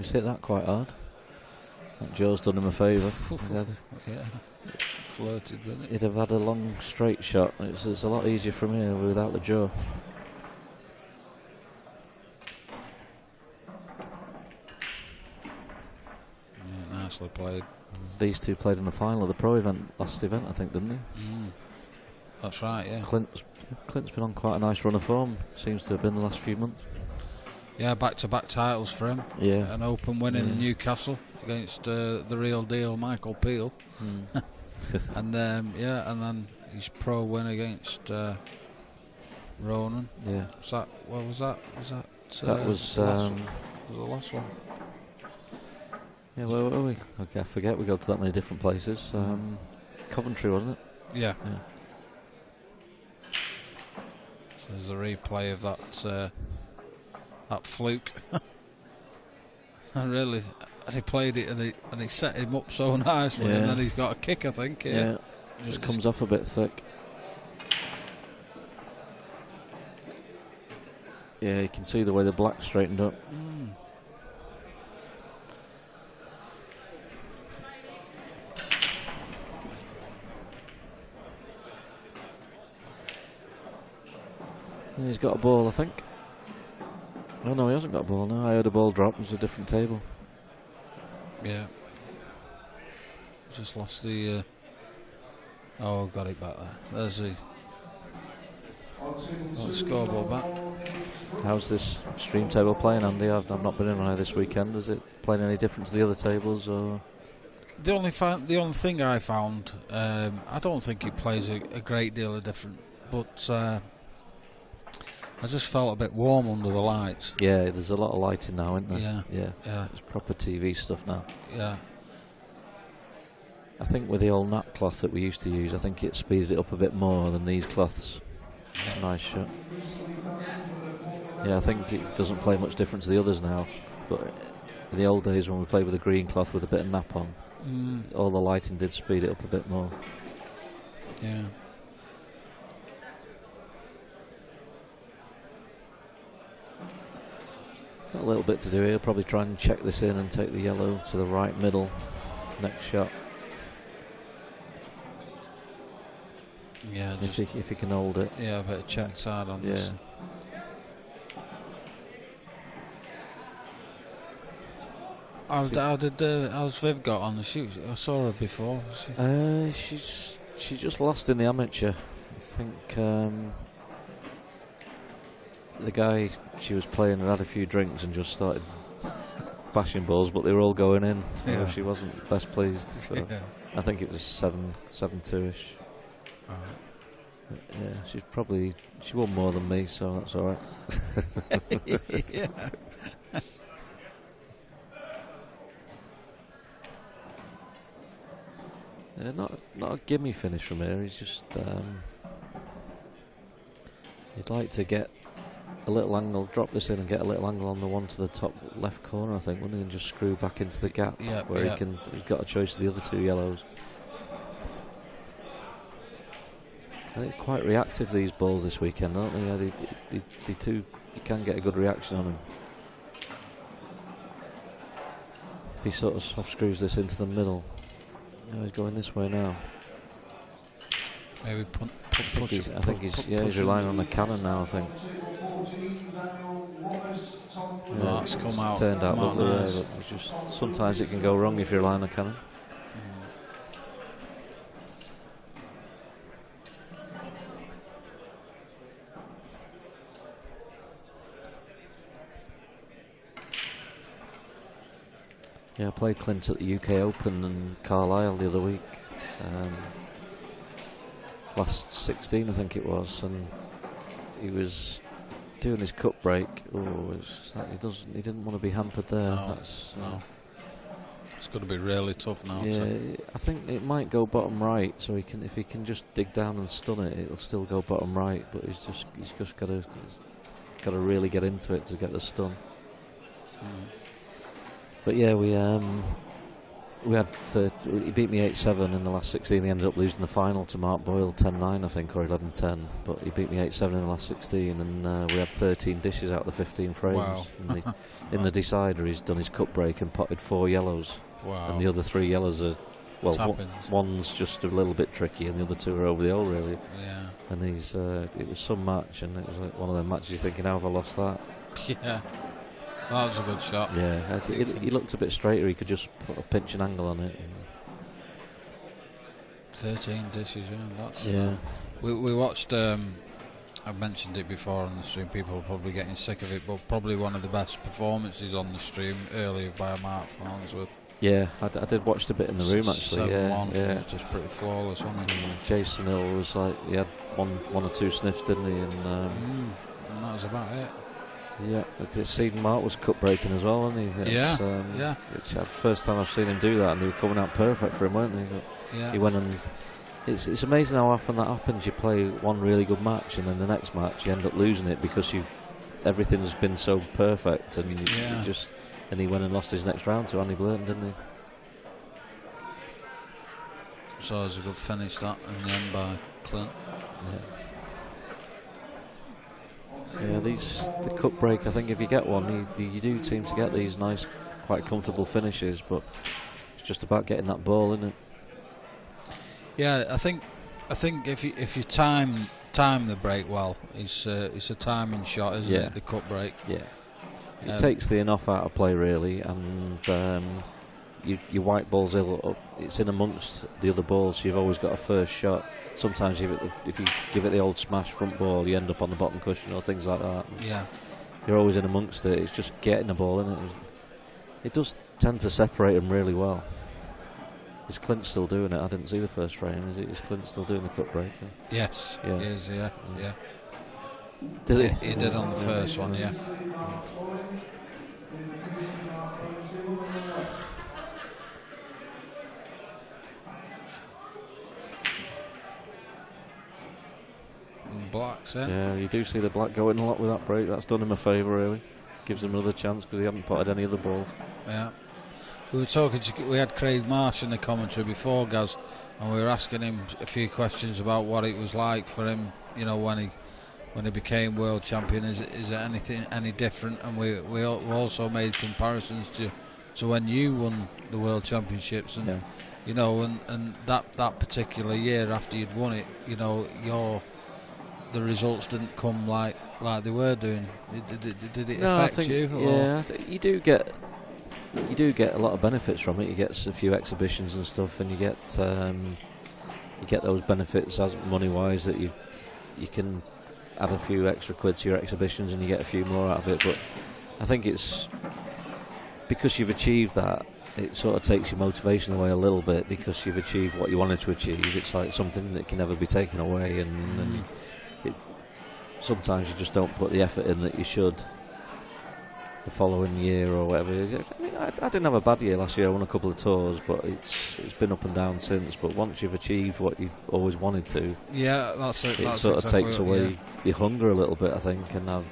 He's hit that quite hard. That Joe's done him a favour. Yeah, flirted with it. He'd have had a long straight shot. It's a lot easier from here without the Joe. Yeah, nicely played. These two played in the final of the pro event, last event, I think, didn't they? That's right, yeah. Clint's been on quite a nice run of form, seems to have been the last few months. Yeah, back-to-back titles for him. Yeah. An Open win in Newcastle against the real deal Michael Peel. And then his pro win against Ronan. Yeah. What was that? That was the last one. Yeah, where were we? Okay, I forget, we go to that many different places. Coventry, wasn't it? Yeah. So there's a replay of that fluke. And he played it and he set him up so nicely, and then he's got a kick, I think. Yeah. Just comes off a bit thick. Yeah, you can see the way the black straightened up. And he's got a ball, I think. Oh no, he hasn't got a ball now. I heard a ball drop. It was a different table. Yeah. Just lost the... oh, got it back there. There's the scoreboard back. How's this stream table playing, Andy? I've not been in on it this weekend. Is it playing any different to the other tables, or...? The only thing I found, I don't think it plays a great deal of different, but I just felt a bit warm under the lights. Yeah, there's a lot of lighting now, isn't there? Yeah. It's proper TV stuff now. Yeah. I think with the old nap cloth that we used to use, I think it speeded it up a bit more than these cloths. It's a nice shot. Yeah, I think it doesn't play much different to the others now, but in the old days when we played with a green cloth with a bit of nap on, all the lighting did speed it up a bit more. Yeah. Got a little bit to do here. Probably try and check this in and take the yellow to the right middle. Next shot. Yeah. If he can hold it. Yeah, a bit of check side on this. How's Viv got on the shoot? I saw her before. She just lost in the amateur. I think the guy she was playing had a few drinks and just started bashing balls, but they were all going in. Yeah. So she wasn't best pleased. So I think it was 7-2-ish. Yeah, she won more than me, so that's all right. Yeah. Not a gimme finish from here. He's just he'd like to get a little angle, drop this in and get a little angle on the one to the top left corner, I think, wouldn't he, and just screw back into the gap where he's got a choice of the other two yellows. I think they're quite reactive, these balls, this weekend, aren't they? Yeah, they too, you can get a good reaction on them. If he sort of soft screws this into the middle. Oh, he's going this way now. Maybe I think he's relying on the cannon now, I think. Yeah, it's come out. Turned out lovely, nice. But it's just sometimes it can go wrong if you rely on the cannon. Yeah, I played Clint at the UK Open and Carlisle the other week. Last 16, I think it was, and he was doing his cup break. Oh, he didn't want to be hampered there. No, it's going to be really tough now. Yeah, I think it might go bottom right, so if he can just dig down and stun it, it'll still go bottom right. But he's just got to really get into it to get the stun. But yeah, We had he beat me 8-7 in the last 16. He ended up losing the final to Mark Boyle 10-9, I think, or 11-10. But he beat me 8-7 in the last 16, and we had 13 dishes out of the 15 frames. Wow. In the decider, he's done his cup break and potted 4 yellows. Wow. And the other 3 yellows are, well, Tappings. one's just a little bit tricky, and the other 2 are over the hole, really. Yeah. And it was some match, and it was like one of them matches you're thinking, how have I lost that? Yeah. That was a good shot. Yeah, he looked a bit straighter. He could just put a pinch and angle on it. 13 dishes, yeah. That's, yeah. We watched, I've mentioned it before on the stream, people are probably getting sick of it, but probably one of the best performances on the stream earlier by Mark Farnsworth. Yeah, I did watch the bit in the room, actually. Yeah. It was just pretty flawless, wasn't it? Jason Hill was like, he had one or 2 sniffs, didn't he? And that was about it. Yeah, Seed Mark was cup breaking as well, wasn't he? Yeah. It's the first time I've seen him do that, and they were coming out perfect for him, weren't they? But yeah. He went and it's amazing how often that happens. You play one really good match, and then the next match you end up losing it because everything's been so perfect, and he went and lost his next round to Andy Blurton, didn't he? So it was a good finish that in the end by Clint. Yeah, the cup break, I think if you get one, you do seem to get these nice, quite comfortable finishes, but it's just about getting that ball, isn't it? Yeah, I think if you time the break well, it's a timing shot, isn't it? The cup break. Yeah. It takes the enough out of play, really, and your white ball's it's in amongst the other balls, so you've always got a first shot. Sometimes if you give it the old smash front ball, you end up on the bottom cushion or things like that. Yeah. You're always in amongst it. It's just getting the ball in it. It does tend to separate them really well. Is Clint still doing it? I didn't see the first frame. Is Clint still doing the cup break? Yes. Yeah. He is, yeah. Did he? He did on the first one, yeah. Blacks, yeah, you do see the black going a lot with that break. That's done him a favour, really. Gives him another chance because he hadn't potted any other balls. Yeah. We had Craig Marsh in the commentary before, Gaz, and we were asking him a few questions about what it was like for him, when he became world champion. Is there anything any different? And we also made comparisons to when you won the world championships, and and that particular year after you'd won it, the results didn't come like they were doing. Did it affect you? Yeah, you do get a lot of benefits from it. You get a few exhibitions and stuff, and you get those benefits as money-wise that you can add a few extra quid to your exhibitions, and you get a few more out of it. But I think it's because you've achieved that. It sort of takes your motivation away a little bit because you've achieved what you wanted to achieve. It's like something that can never be taken away, and sometimes you just don't put the effort in that you should the following year or whatever it is. I mean, I didn't have a bad year last year. I won a couple of tours, but it's been up and down since. But once you've achieved what you've always wanted to, that's it. It sort of takes away your hunger a little bit, I think, and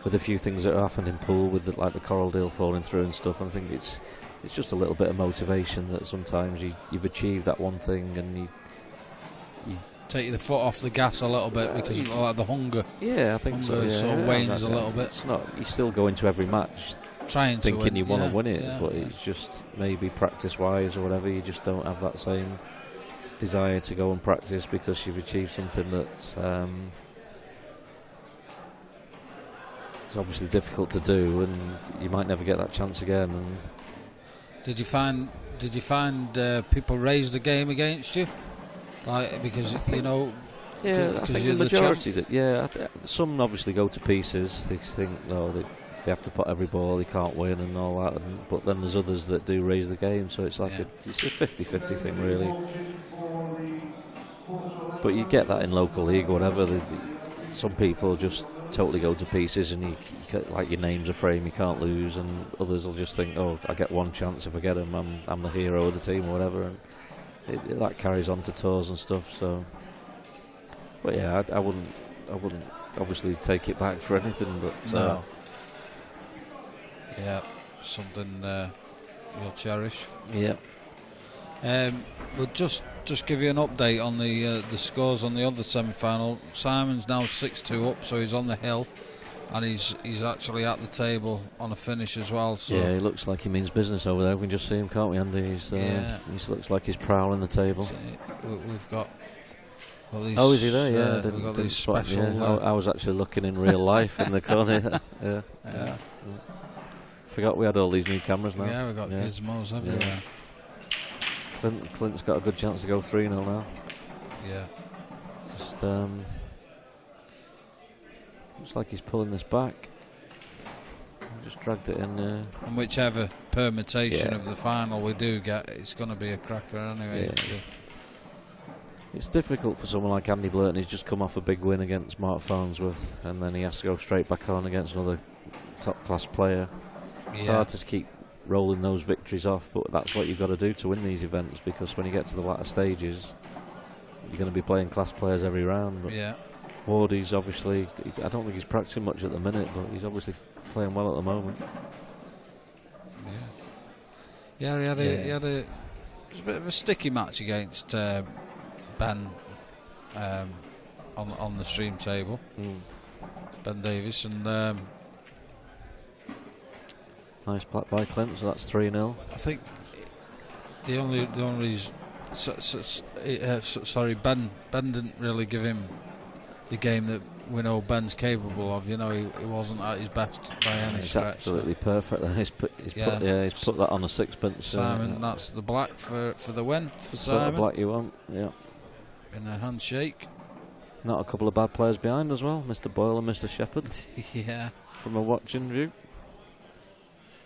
with a few things that happened in pool with the coral deal falling through and stuff. And I think it's just a little bit of motivation that sometimes you've achieved that one thing and you take the foot off the gas a little bit because of the hunger. Yeah, I think so. Yeah. Sort of wanes a little bit. It's not. You still go into every match thinking you want to win it, but it's just maybe practice-wise or whatever. You just don't have that same desire to go and practice because you've achieved something that's it's obviously difficult to do, and you might never get that chance again. And Did you find people raise the game against you? Because yeah, I think the majority some obviously go to pieces. They think they have to put every ball, they can't win and all that, but then there's others that do raise the game, so it's like it's a 50-50 thing really. But you get that in local league or whatever. Some people just totally go to pieces, and you like your name's a frame, you can't lose, and others will just think, I get one chance, if I get him, I'm the hero of the team or whatever, and that carries on to tours and stuff. So, but yeah, I wouldn't obviously take it back for anything, but no. Yeah, something you'll cherish. Yeah. We'll just give you an update on the scores on the other semi-final. Simon's now 6-2 up, so he's on the hill, and he's actually at the table on a finish as well. So yeah, he looks like he means business over there. We can just see him, can't we, Andy? He looks like he's prowling the table. So we've got. Well, these, is he there? Yeah, we've got these special. I was actually looking in real life in the corner. Yeah. Forgot we had all these new cameras now. Yeah, we've got gizmos everywhere. Clint's got a good chance to go 3-0 now. Yeah. Just looks like he's pulling this back. Just dragged it in. And whichever permutation of the final we do get, it's going to be a cracker anyway. Yeah. It's difficult for someone like Andy Blurton. He's just come off a big win against Mark Farnsworth, and then he has to go straight back on against another top-class player. It's hard to keep rolling those victories off, but that's what you've got to do to win these events, because when you get to the latter stages, you're going to be playing class players every round. But Wardy's obviously, I don't think he's practicing much at the minute, but he's obviously playing well at the moment. He had a bit of a sticky match against Ben on the stream table. Ben Davis, and nice black by Clint, so that's 3-0. I think the only reason, sorry, Ben didn't really give him the game that we know Ben's capable of. You know, he wasn't at his best by any stretch. Absolutely perfect. He's put that on a sixpence. Simon, that's the black for the win for Simon. Sort of black you want, yeah. In a handshake. Not a couple of bad players behind as well, Mr. Boyle and Mr. Shepherd. Yeah. From a watching view.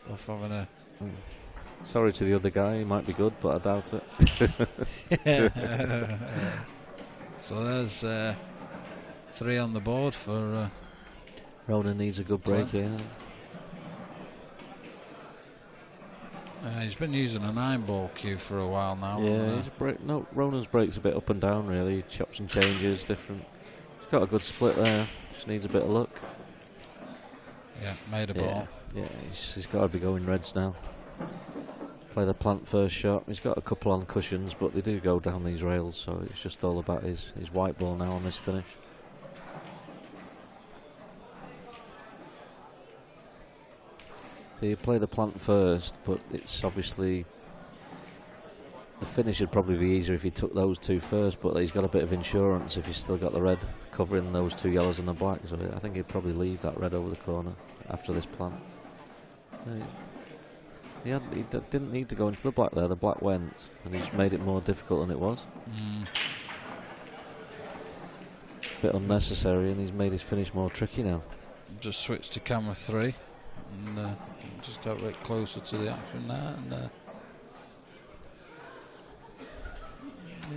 Both having a. Sorry to the other guy, he might be good, but I doubt it. So there's 3 on the board for. Ronan needs a good break here. He's been using a 9-ball cue for a while now. Yeah, Ronan's break's a bit up and down really. He chops and changes, different. He's got a good split there. Just needs a bit of luck. Yeah, made a ball. Yeah, he's got to be going reds now. Play the plant first shot. He's got a couple on cushions, but they do go down these rails, so it's just all about his white ball now on this finish. So you play the plant first, but it's obviously the finish would probably be easier if he took those 2 first, but he's got a bit of insurance if he's still got the red covering those 2 yellows and the black, so I think he'd probably leave that red over the corner after this plant. He didn't need to go into the black there. The black went, and he's made it more difficult than it was. Bit unnecessary, and he's made his finish more tricky now. Just switch to camera 3, and just got a bit closer to the action now.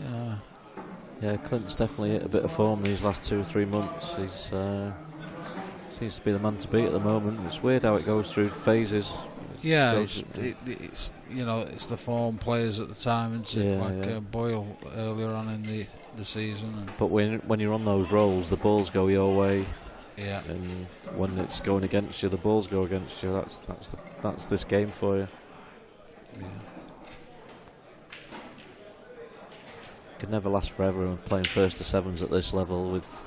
And, yeah, Clint's definitely hit a bit of form these last 2 or 3 months. He's seems to be the man to beat at the moment. It's weird how it goes through phases. Yeah, it's the form players at the time, isn't it? Boyle earlier on in the season. But when you're on those rolls, the balls go your way. Yeah. And when it's going against you, the balls go against you. That's this game for you. Yeah. Could never last forever when playing first to sevens at this level with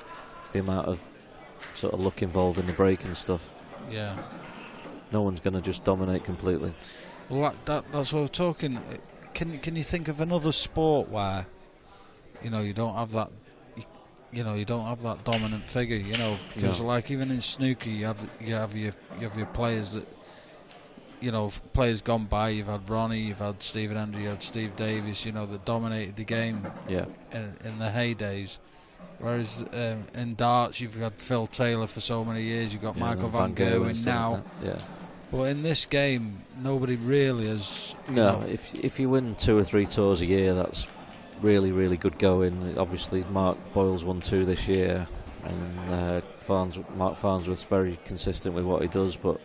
the amount of sort of luck involved in the break and stuff. Yeah. No one's going to just dominate completely. Well, that's what we're talking. Can you think of another sport where you don't have that you don't have that dominant figure, because like even in snooker you have your players that players gone by. You've had Ronnie, you've had Stephen Hendry, you had Steve Davis, that dominated the game in the heydays. Whereas in darts you've had Phil Taylor for so many years, you've got Michael Van Gerwen now. Yeah. But in this game, nobody really has. If you win 2 or 3 tours a year, that's really, really good going. Obviously, Mark Boyle's won 2 this year, and Mark Farnsworth's very consistent with what he does. But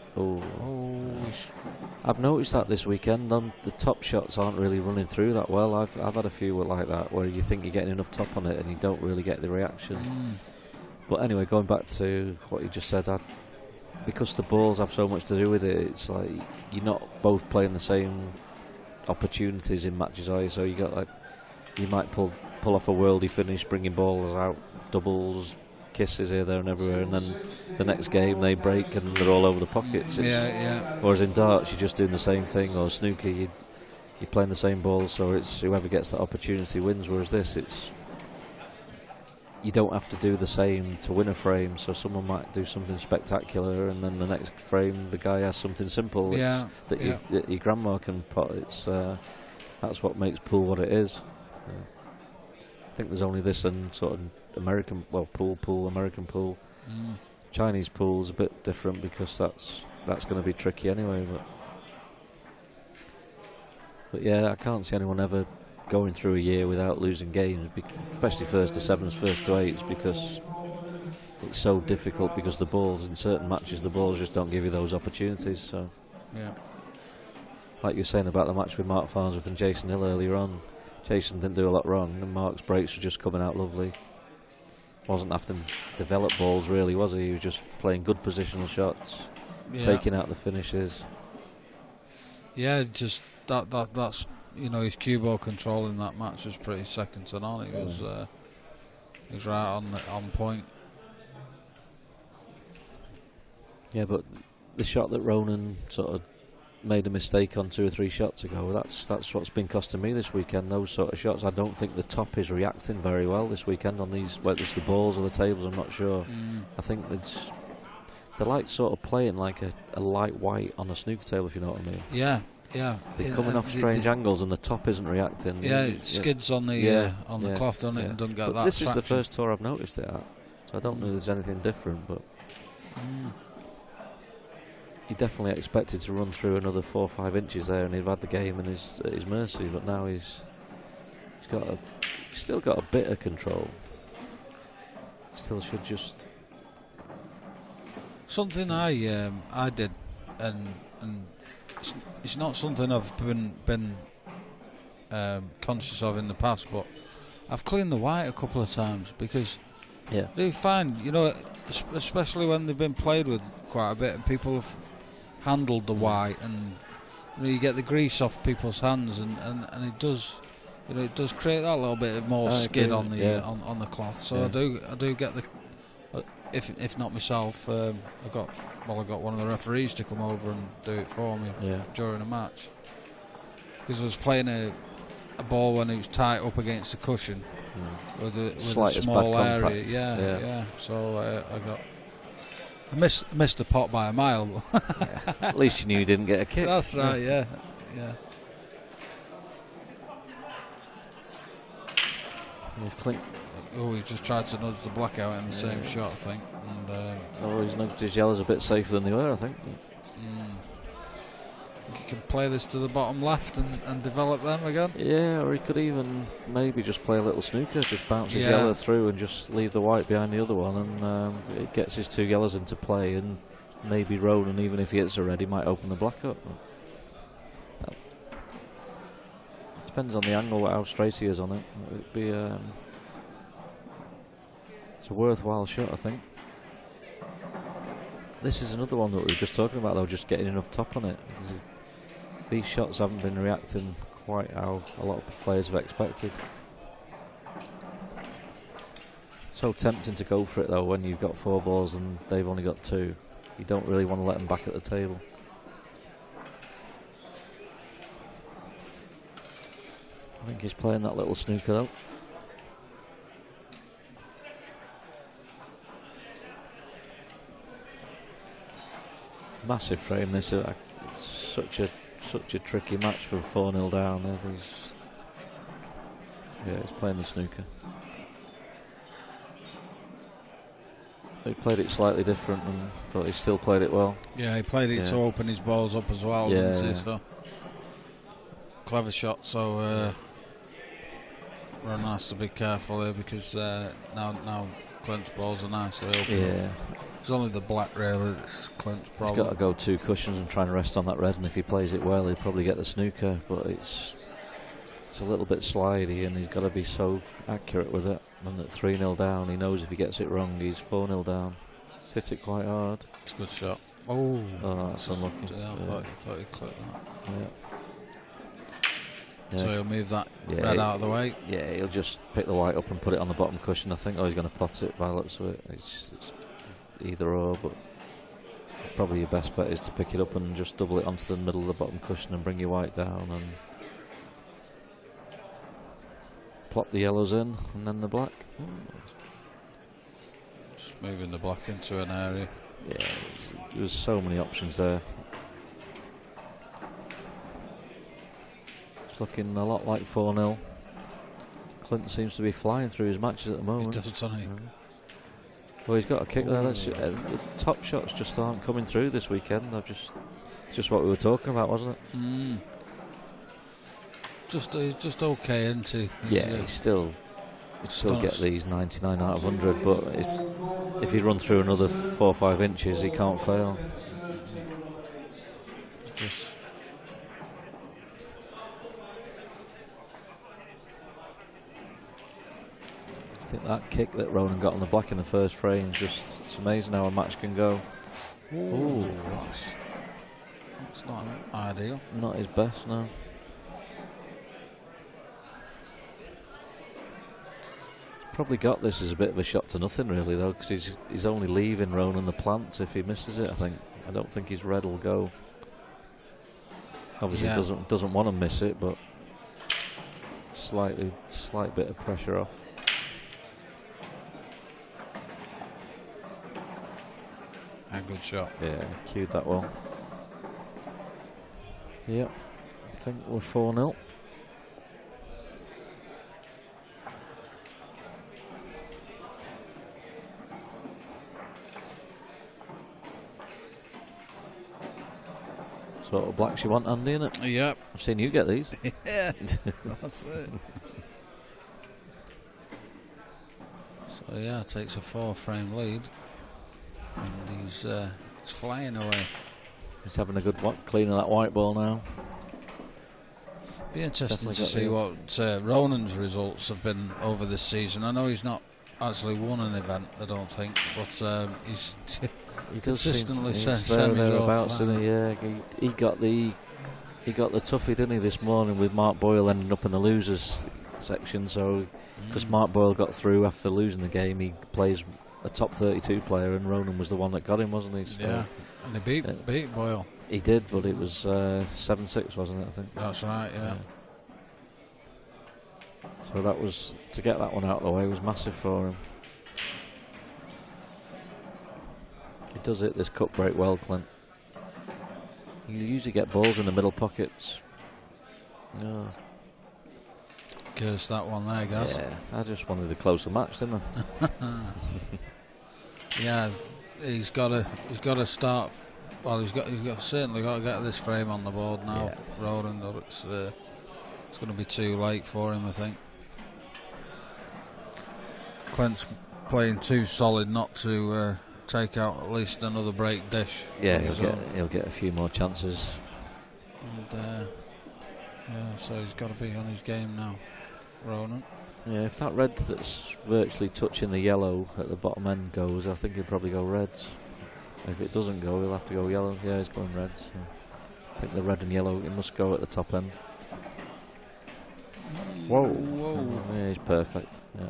I've noticed that this weekend, the top shots aren't really running through that well. I've had a few like that where you think you're getting enough top on it, and you don't really get the reaction. But anyway, going back to what you just said, because the balls have so much to do with it, it's like you're not both playing the same opportunities in matches, are you? So you got like, you might pull off a worldie finish, bringing balls out, doubles, kisses here, there, and everywhere, and then the next game they break and they're all over the pockets. Whereas in darts, you're just doing the same thing, or snooker, you're playing the same ball, so it's whoever gets that opportunity wins. Whereas this, it's you don't have to do the same to win a frame, so someone might do something spectacular, and then the next frame the guy has something simple that your grandma can pot. It's that's what makes pool what it is. I think there's only this and sort of American, American pool. Chinese pool's a bit different because that's going to be tricky anyway. But yeah, I can't see anyone ever going through a year without losing games, especially first to sevens, first to eights, because it's so difficult. Because the balls in certain matches, the balls just don't give you those opportunities. So, like you were saying about the match with Mark Farnsworth and Jason Hill earlier on, Jason didn't do a lot wrong, and Mark's breaks were just coming out lovely. Wasn't having to develop balls really, was he? He was just playing good positional shots, taking out the finishes. Yeah, just that's his cue ball control in that match was pretty second to none. He was right on point. Yeah, but the shot that Ronan sort of made a mistake on 2 or 3 shots ago, that's what's been costing me this weekend. Those sort of shots, I don't think the top is reacting very well this weekend on these, whether it's the balls or the tables, I'm not sure. I think they're like sort of playing like a light white on a snooker table, if you know what I mean. Yeah. They're coming off strange angles and the top isn't reacting. Yeah, it skids on the cloth, doesn't it, and doesn't get that this traction. is the first tour I've noticed it at, so I don't know if there's anything different, but he definitely expected to run through another 4 or 5 inches there, and he'd had the game at his mercy. But now he's still got a bit of control. Still should just something I did, and it's not something I've been conscious of in the past, but I've cleaned the white a couple of times because they find, especially when they've been played with quite a bit and people have handled the white, and you get the grease off people's hands, and it does create that little bit of more skid on the cloth. So I do get the if not myself, I got one of the referees to come over and do it for me during a match, because I was playing a ball when it was tight up against the cushion with a small area. So I missed the pot by a mile. At least you knew you didn't get a kick. That's right. Yeah. He just tried to nudge the black out in the same shot, I think. And he's nudged his yellows a bit safer than they were, I think. You can play this to the bottom left and develop them again. Yeah, or he could even maybe just play a little snooker, just bounce his yellow through and just leave the white behind the other one, and it gets his 2 yellows into play, and maybe Ronan, even if he hits a red, he might open the black up. Depends on the angle, how straight he is on it. It'd be it's a worthwhile shot, I think. This is another one that we were just talking about, though, just getting enough top on it. These shots haven't been reacting quite how a lot of players have expected. So tempting to go for it, though, when you've got 4 balls and they've only got 2. You don't really want to let them back at the table. I think he's playing that little snooker, though. Massive frame, this. It's such a tricky match from 4-0 down. He's playing the snooker. He played it slightly different, but he still played it well. Yeah, he played it to open his balls up as well, didn't he? So clever shot. So Ron has to be careful here, because now Clint's balls are nicely open. Yeah. It's only the black really that's Clint's problem. He's got to go 2 cushions and try and rest on that red, and if he plays it well, he'll probably get the snooker, but it's a little bit slidey, and he's got to be so accurate with it. And at 3-0 down, he knows if he gets it wrong, he's 4-0 down. He's hit it quite hard. It's a good shot. Oh, that's unlucky. Yeah, I thought he clipped that. Yeah. So he'll move that red out of the way. Yeah, he'll just pick the white up and put it on the bottom cushion, I think. Or he's going to pot it by the looks of it. It's either or, but probably your best bet is to pick it up and just double it onto the middle of the bottom cushion and bring your white down and plop the yellows in and then the black. Just moving the black into an area. Yeah, there's so many options there. It's looking a lot like 4-0. Clinton seems to be flying through his matches at the moment. He does, doesn't he? Well, he's got a kick there. The top shots just aren't coming through this weekend. It's just what we were talking about, wasn't it? He's just okay, isn't he? He's still get these 99 out of 100, but if he run through another 4 or 5 inches, he can't fail. I think that kick that Ronan got on the black in the first frame, it's amazing how a match can go. Ooh, that's not ideal. Not his best, no. Probably got this as a bit of a shot to nothing, really, though, because he's only leaving Ronan the plants if he misses it. I don't think his red will go. Obviously, doesn't want to miss it, but slight bit of pressure off. A good shot. Yeah, cued that well. Yep, I think we're 4-0. Sort of blacks you want, Andy, innit? Yep. I've seen you get these. Yeah, that's it. So yeah, takes a 4-frame lead, and he's flying away. He's having a good clean of that white ball now. Be interesting to see what Ronan's results have been over this season. I know he's not actually won an event, I don't think, but he's he consistently thereabouts, didn't he? Yeah, he got the toughie, didn't he, this morning with Mark Boyle ending up in the losers section. So because Mark Boyle got through after losing the game, he plays a top 32 player, and Ronan was the one that got him, wasn't he? So, yeah, and he beat Boyle. He did, but it was 7-6, wasn't it? I think that's right. Yeah. So that was, to get that one out of the way was massive for him. He does hit this cut break well, Clint. You usually get balls in the middle pockets. Oh. Curse that one there, guys. Yeah, I just wanted a closer match, didn't I? Yeah, he's got to start. Well, he's certainly got to get this frame on the board now. Yeah. Ronan, it's going to be too late for him, I think. Clint's playing too solid not to take out at least another break dish. Yeah, he'll get a few more chances. And so he's got to be on his game now, Ronan. Yeah, if that red that's virtually touching the yellow at the bottom end goes, I think he'll probably go reds. If it doesn't go, he'll have to go yellow. Yeah, he's going reds. So I think the red and yellow, it must go at the top end. Whoa. Yeah, he's perfect. Yeah.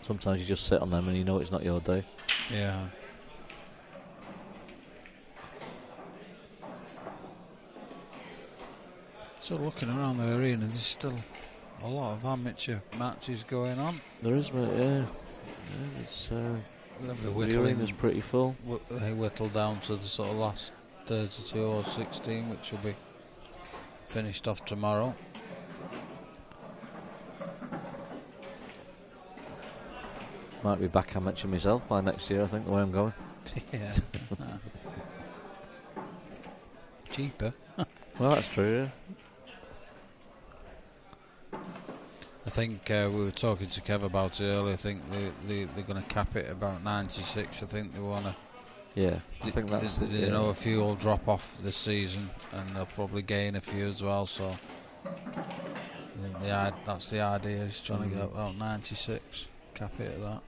Sometimes you just sit on them and you know it's not your day. Yeah. So looking around the arena, there's still a lot of amateur matches going on. There is, mate, yeah. It's the arena's pretty full. They whittle down to the sort of last 32 or 16, which will be finished off tomorrow. Might be back amateur myself by next year, I think, the way I'm going. Yeah. Cheaper. Well, that's true, yeah. I think we were talking to Kev about it earlier. I think they're going to cap it about 96. I think they want to. Yeah, I think that's. You know, a few will drop off this season, and they'll probably gain a few as well. So that's the idea. Is trying to get about 96, cap it at that.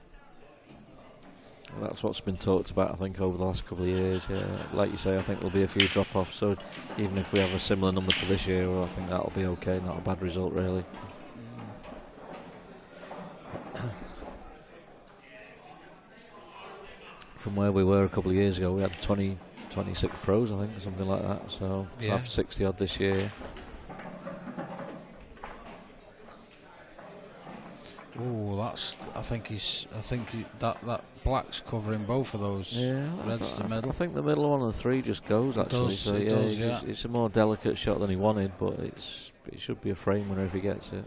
That's what's been talked about, I think, over the last couple of years. Yeah, like you say, I think there'll be a few drop-offs. So even if we have a similar number to this year, well, I think that'll be okay. Not a bad result, really. From where we were a couple of years ago, we had 26 pros, I think, something like that. So to have 60 odd this year. Oh, I think that black's covering both of those. Yeah, reds to middle. I think the middle one of the three just goes, actually. It's a more delicate shot than he wanted, but it should be a frame winner if he gets it.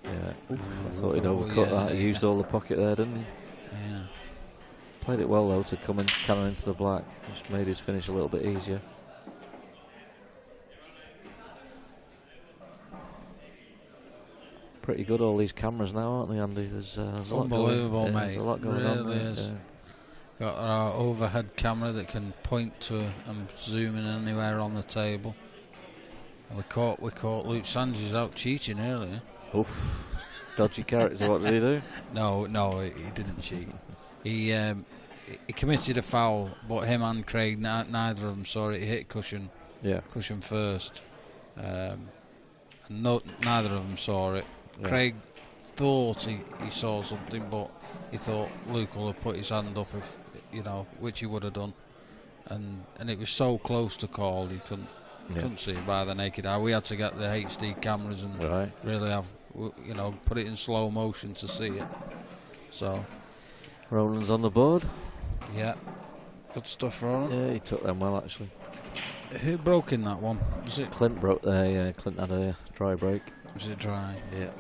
Yeah, I thought he'd overcut that. He used all the pocket there, didn't he? Yeah. Played it well though to come in, cannon into the black. Just made his finish a little bit easier. Pretty good, all these cameras now, aren't they, Andy? There's unbelievable, mate. There's a lot going on there. Is. Got our overhead camera that can point to and zoom in anywhere on the table. We caught Luke Sanchez out cheating earlier. Oof. Dodgy character, what did he do? No, he didn't cheat. He committed a foul, but him and Craig, neither of them saw it. He hit cushion first. Neither of them saw it. Yeah. Craig thought he saw something, but he thought Luke will have put his hand up, if which he would have done. And it was so close to call, he couldn't see it by the naked eye. We had to get the HD cameras and really have, put it in slow motion to see it. So Ronan's on the board. Yeah, good stuff, Ronan. Yeah, he took them well, actually. Who broke in that one? Was it Clint broke there? Yeah, Clint had a dry break. Was it dry? Yeah.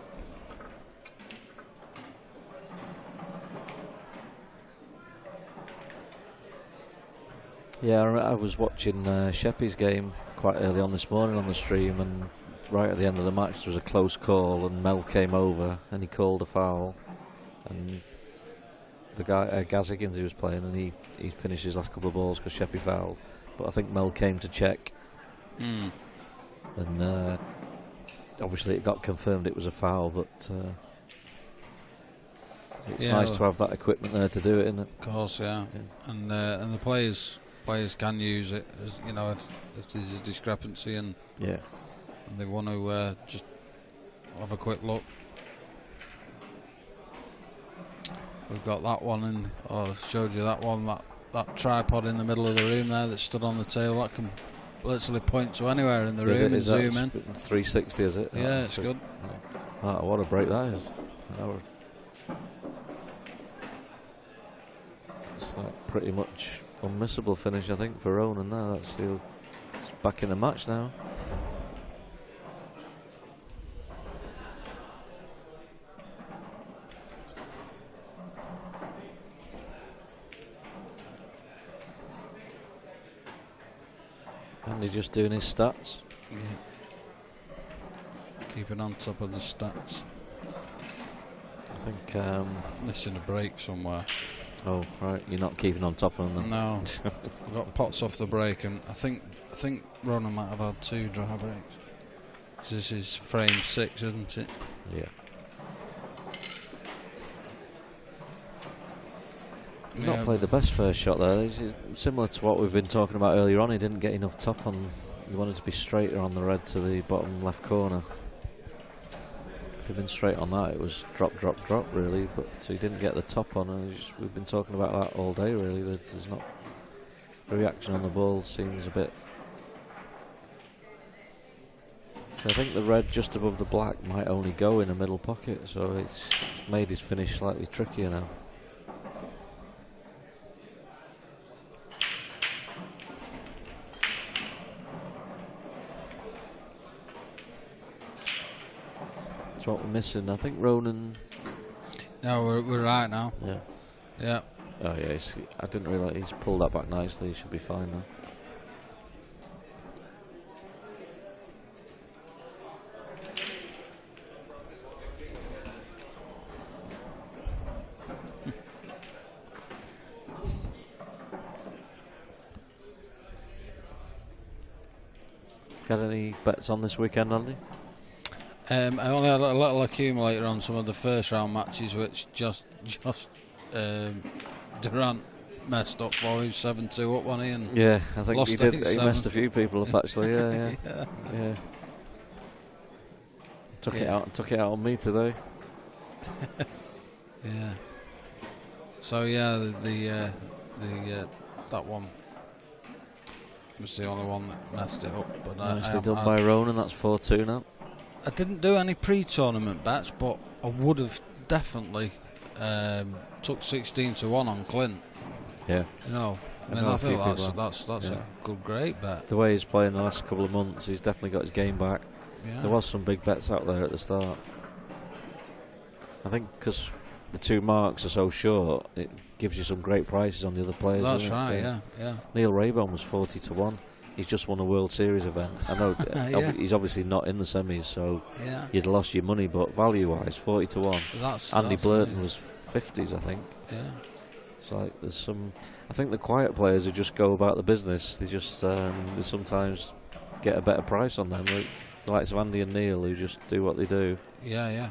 Yeah, I was watching Sheppy's game quite early on this morning on the stream, and right at the end of the match there was a close call, and Mel came over and he called a foul, and the guy Gaz Higgins, he was playing, and he finished his last couple of balls because Sheppy fouled, but I think Mel came to check, and obviously it got confirmed it was a foul, but it's nice to have that equipment there to do it, isn't it? Of course, yeah. And the players can use it, as if there's a discrepancy and they want to just have a quick look. We've got that one in, I showed you that one, that tripod in the middle of the room there that stood on the table, that can literally point to anywhere in the room and zoom in. 360, is it? Yeah, it's good. Oh, what a break that is. It's pretty much unmissable finish, I think, for Ronan there. It's back in the match now. And he's just doing his stats. Yeah. Keeping on top of the stats. I think missing a break somewhere. Oh, right, you're not keeping on top of them. No. We've got pots off the break, and I think Ronan might have had 2 dry breaks. This is frame 6, isn't it? Yeah. Not played the best first shot there. It's similar to what we've been talking about earlier on. He didn't get enough top on. He wanted to be straighter on the red to the bottom left corner. If he'd been straight on that, it was drop, really. But he didn't get the top on. And we've been talking about that all day, really. There's not. The reaction on the ball seems a bit. So I think the red just above the black might only go in a middle pocket. So it's made his finish slightly trickier now. What we're missing, I think Ronan. No, we're right now. Yeah. Oh yeah, I didn't realise he's pulled that back nicely. He should be fine now. Got any bets on this weekend, Andy? I only had a little accumulator on some of the first round matches, which just Durant messed up for him, 7-2 up, wasn't he? And yeah, I think lost he did. 8-7. He messed a few people up actually. Yeah. Took it out on me today. Yeah. So yeah, the that one was the only one that messed it up. But Nicely done by Ronan. That's 4-2 now. I didn't do any pre-tournament bets, but I would have definitely took 16-1 on Clint. Yeah. You know, I feel that's a good, great bet. The way he's playing the last couple of months, he's definitely got his game back. Yeah. There was some big bets out there at the start. I think because the two marks are so short, it gives you some great prices on the other players. That's right, yeah. Neil Rayburn was 40-1. He's just won a World Series event. I know he's obviously not in the semis, so you'd lost your money, but value-wise, 40-1. Andy Blurton was 50s, I think. Yeah. It's like there's some. I think the quiet players who just go about the business, they just they sometimes get a better price on them. Like the likes of Andy and Neil, who just do what they do. Yeah.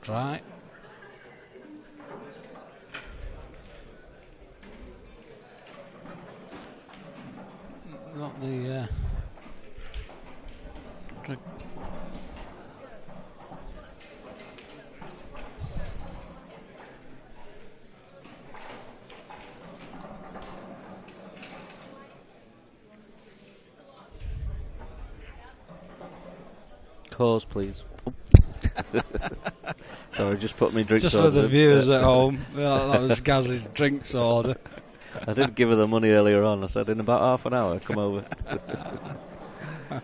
Right. Not the drink. Cause, please. Sorry, just put me drinks just order. for the viewers at home. That was Gaz's drinks order. I did give her the money earlier on. I said in about half an hour, come over. I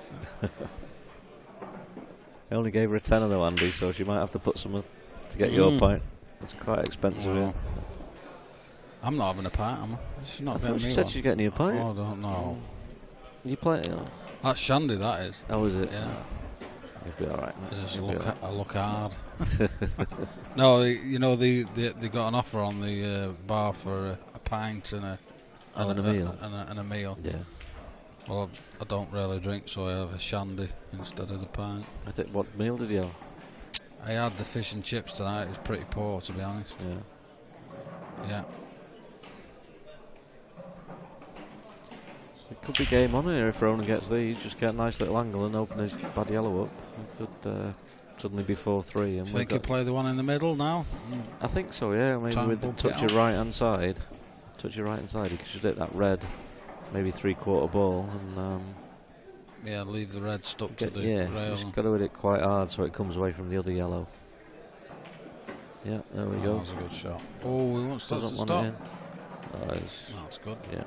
only gave her a tenner though, Andy, so she might have to put some to get your pint. It's quite expensive. Well, yeah. I'm not having a pint, am I? She's not getting me she said one. she's getting you a pint. Oh, I don't know. You play it? That's Shandy, that is. Oh, is it? Yeah. You'll be alright. I look hard. No, they got an offer on the bar for a pint and a meal. And a meal. Yeah. Well, I don't really drink, so I have a shandy instead of the pint. What meal did you have? I had the fish and chips tonight. It was pretty poor, to be honest. Yeah. It could be game on here if Ronan gets these. Just get a nice little angle and open his bad yellow up. It could suddenly be 4-3. And think you play the one in the middle now? I think so, yeah. Maybe with the touch your right hand side. Touch your right hand side. You could just hit that red, maybe 3/4 ball, and leave the red stuck to the rail. Just got to hit it quite hard so it comes away from the other yellow. Yeah, there we go. That's a good shot. Oh, he wants to stop. That's good. Yeah.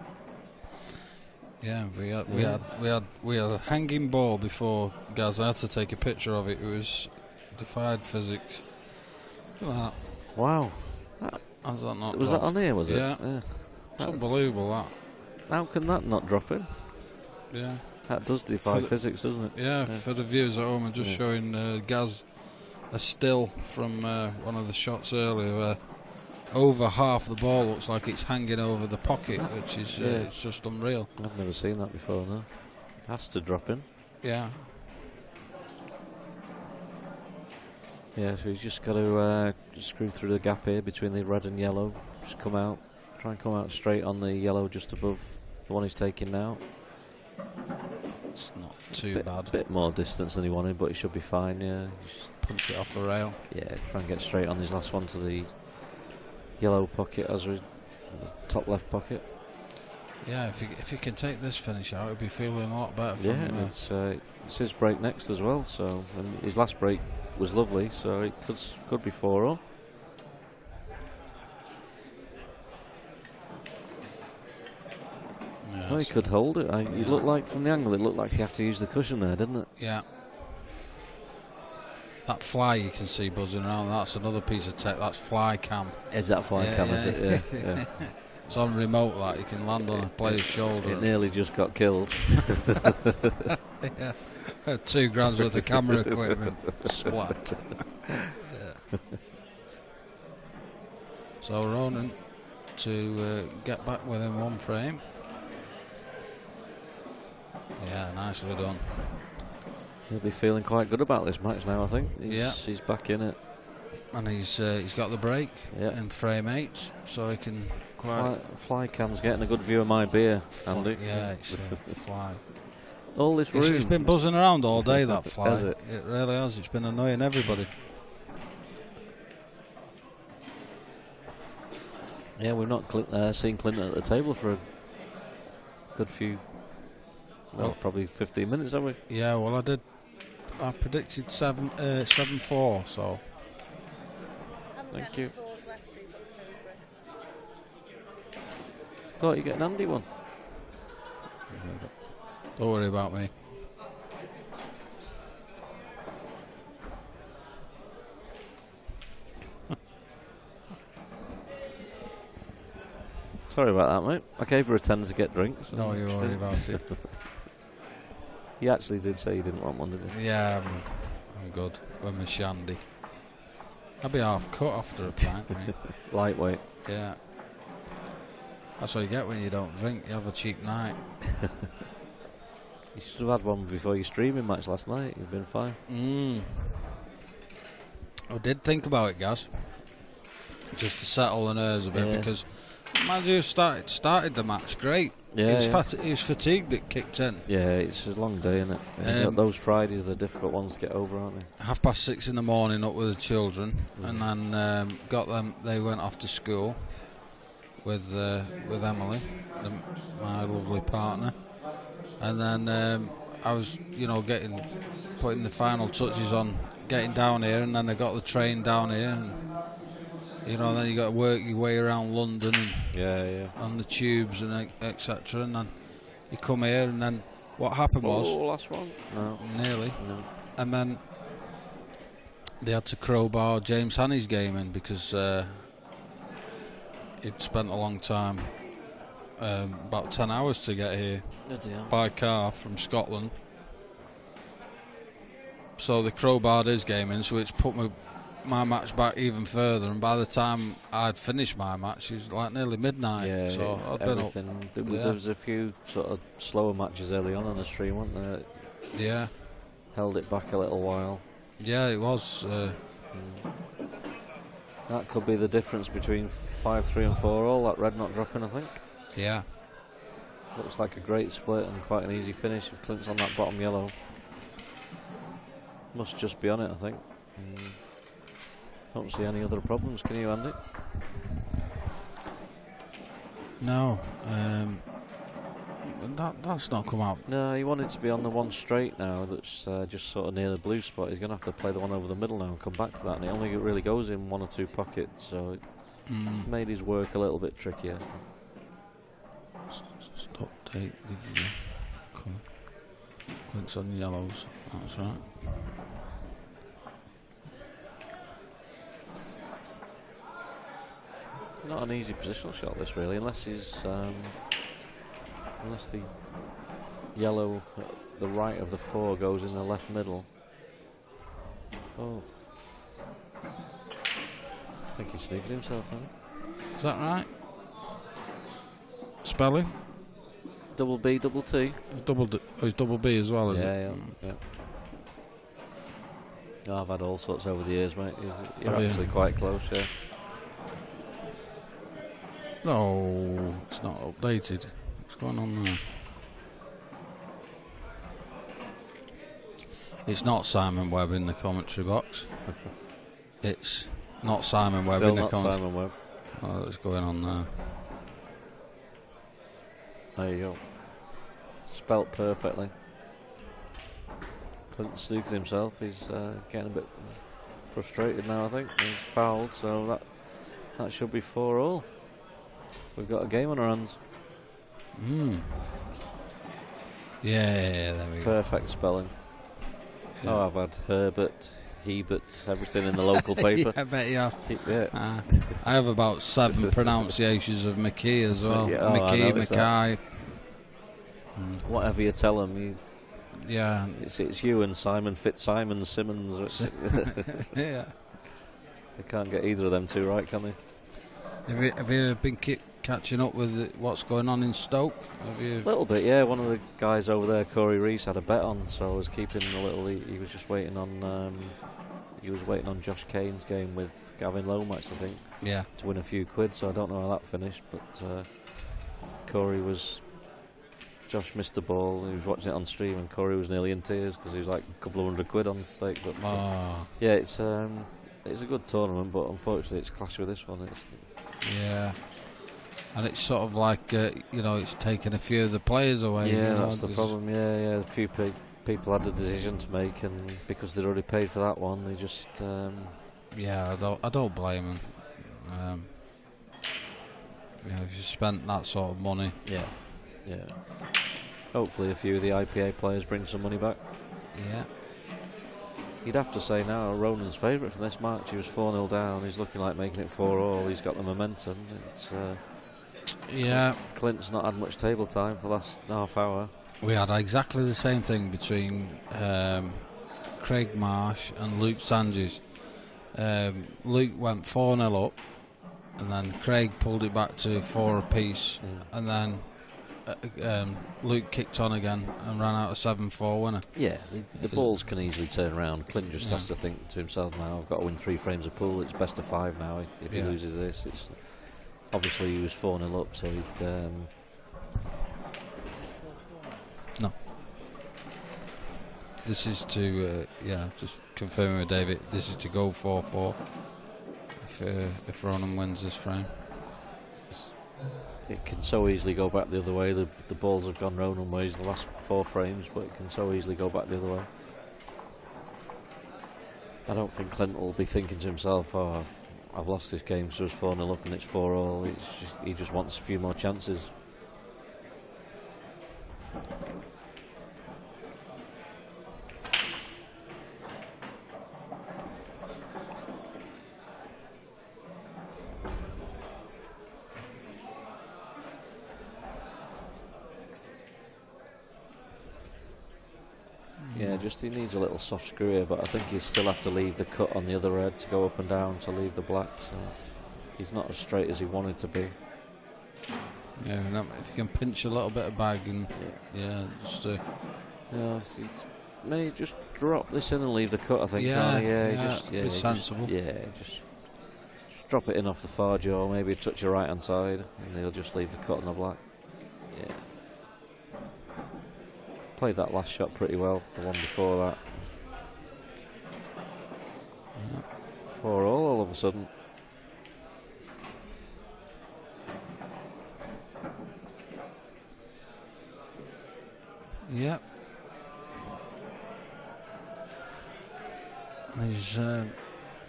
Yeah, we had a hanging ball before Gaz. I had to take a picture of it. It was defied physics. Look at that. Wow. Has that not was dropped? That on here, was it? Yeah. It's unbelievable, that. How can that not drop in? Yeah. That does defy physics, doesn't it? Yeah, for the viewers at home, I'm just showing Gaz a still from one of the shots earlier where over half the ball looks like it's hanging over the pocket, which is it's just unreal. I've never seen that before, no. It has to drop in. Yeah. Yeah, so he's just got to screw through the gap here between the red and yellow. Just come out, try and come out straight on the yellow just above the one he's taking now. It's not too bad. Bit more distance than he wanted, but he should be fine, yeah. Just punch it off the rail. Yeah, try and get straight on his last one to the yellow pocket, the top left pocket. Yeah, if you can take this finish out, he'll be feeling a lot better. It's his break next as well. So, and his last break was lovely. So it could be 4-all. Yeah, he could hold it. It looked like from the angle, it looked like he had to use the cushion there, didn't it? Yeah. That fly you can see buzzing around, that's another piece of tech. That's fly cam. Is that fly cam? Is it? Yeah. It's on remote, that you can land on a player's shoulder. It nearly just got killed. Yeah. 2 grand's worth of camera equipment. Splat. So Ronan to get back within one frame. Yeah, nicely done. He'll be feeling quite good about this match now, I think. He's back in it. And he's got the break in frame 8, so he can Fly cam's getting a good view of my beer, Andy. Yeah, it's Fly. All this room. It's been buzzing around all day, that Fly. Has it? It really has. It's been annoying everybody. Yeah, we've not seen Clinton at the table for a good few, probably 15 minutes, have we? Yeah, well, I predicted 7-4, so. Thank you. Thought you'd get an Andy one. Don't worry about me. Sorry about that, mate. I gave her a 10 to get drinks. No, you worry about it. You actually did say you didn't want one, did you? Yeah, I'm good with my shandy. I'll be half cut after a pint, mate. Lightweight. Yeah. That's what you get when you don't drink. You have a cheap night. You should have had one before your streaming match last night. You've been fine. I did think about it, Gaz. Just to settle the nerves a bit, because Manu started the match great. Yeah, he was fatigued. It kicked in. Yeah, it's a long day, isn't it? Those Fridays are the difficult ones to get over, aren't they? 6:30 in the morning, up with the children, and then got them. They went off to school with Emily, my lovely partner, and then I was, putting the final touches on getting down here, and then I got the train down here, and then you got to work your way around London and on the tubes and etc. And then you come here, and then what happened was last one, no, nearly, no. And then they had to crowbar James Hannay's game in because he'd spent a long time, about 10 hours to get here by car from Scotland. So they crowbarred his game in, so it's put my match back even further, and by the time I'd finished my match, it was like nearly midnight. Yeah, so I'd been up. There was a few sort of slower matches early on the stream, weren't there? Yeah. Held it back a little while. Yeah, it was. That could be the difference between 5-3 and 4-all, that red not dropping, I think. Yeah. Looks like a great split and quite an easy finish if Clint's on that bottom yellow. Must just be on it, I think. Don't see any other problems, can you, Andy? No. That's not come out. No, he wanted to be on the one straight now that's just sort of near the blue spot. He's going to have to play the one over the middle now and come back to that, and it only really goes in one or two pockets, so it's made his work a little bit trickier. Stop date. Come. Clint's on yellows. That's right. Not an easy positional shot, this, really, unless he's unless the yellow at the right of the 4 goes in the left middle. Oh, I think he's sneaking himself, hasn't he? Is that right? Spelling? Double B, double T. He's double B as well, is it? Yeah. Oh, I've had all sorts over the years, mate. You're actually quite close, yeah. No, it's not updated. What's going on there? It's not Simon Webb in the commentary box. It's not Simon Webb Still in the not commentary. Simon Webb. Oh, what's going on there? There you go. Spelt perfectly. Clint snookered himself. He's getting a bit frustrated now, I think. He's fouled, so that should be 4-all. We've got a game on our hands. Yeah, there we go. Perfect spelling. Yeah. Oh, I've had Herbert, Hebert, everything in the local paper. Yeah, I bet you have. Yeah. I have about 7 pronunciations of McKee as well. Yeah, McKee, Mackay. Whatever you tell them, yeah, it's you and Simon Fitzsimons, Simmons. yeah. They can't get either of them two right, can they? Have you been kept catching up with what's going on in Stoke? Have you? A little bit, yeah. One of the guys over there, Corey Reese, had a bet on, so I was keeping a little. He was just waiting on. He was waiting on Josh Kane's game with Gavin Lomax, I think. Yeah. To win a few quid, so I don't know how that finished, but Corey was. Josh missed the ball. He was watching it on stream, and Corey was nearly in tears because he was like a couple of $100 quid on stake. But yeah, it's a good tournament, but unfortunately, it's clashed with this one. Yeah. And it's sort of like, it's taken a few of the players away. Yeah, that's the problem. Yeah. A few people had a decision to make, and because they'd already paid for that one, they just. Yeah, I don't blame them. If you spent that sort of money. Yeah. Hopefully, a few of the IPA players bring some money back. Yeah. You'd have to say now, Ronan's favourite from this match. He was 4-0 down. He's looking like making it 4-all. He's got the momentum. It's. Yeah. Clint's not had much table time for the last half hour. We had exactly the same thing between Craig Marsh and Luke Sanches. Luke went 4-0 up, and then Craig pulled it back to 4 apiece, and then Luke kicked on again and ran out a 7-4 winner. Yeah, the balls can easily turn around. Clint just has to think to himself now, I've got to win 3 frames of pool. It's best of 5 now. If he loses this, it's obviously he was 4-0 up, so he'd. No. This is to just confirming with David. This is to go 4-4 if Ronan wins this frame. It can so easily go back the other way. The balls have gone Ronan ways the last 4 frames, but it can so easily go back the other way. I don't think Clint will be thinking to himself, "Oh, I've lost this game, so it's 4-0 up and it's 4-all." He just wants a few more chances. Yeah, just he needs a little soft screw here, but I think he'll still have to leave the cut on the other red to go up and down to leave the black, so he's not as straight as he wanted to be. Yeah, if you can pinch a little bit of bag and May just drop this in and leave the cut, I think. Be sensible. Just drop it in off the far jaw, maybe touch your right hand side, and he'll just leave the cut on the black. Yeah. Played that last shot pretty well, the one before that. 4-all all of a sudden. Yep. And he's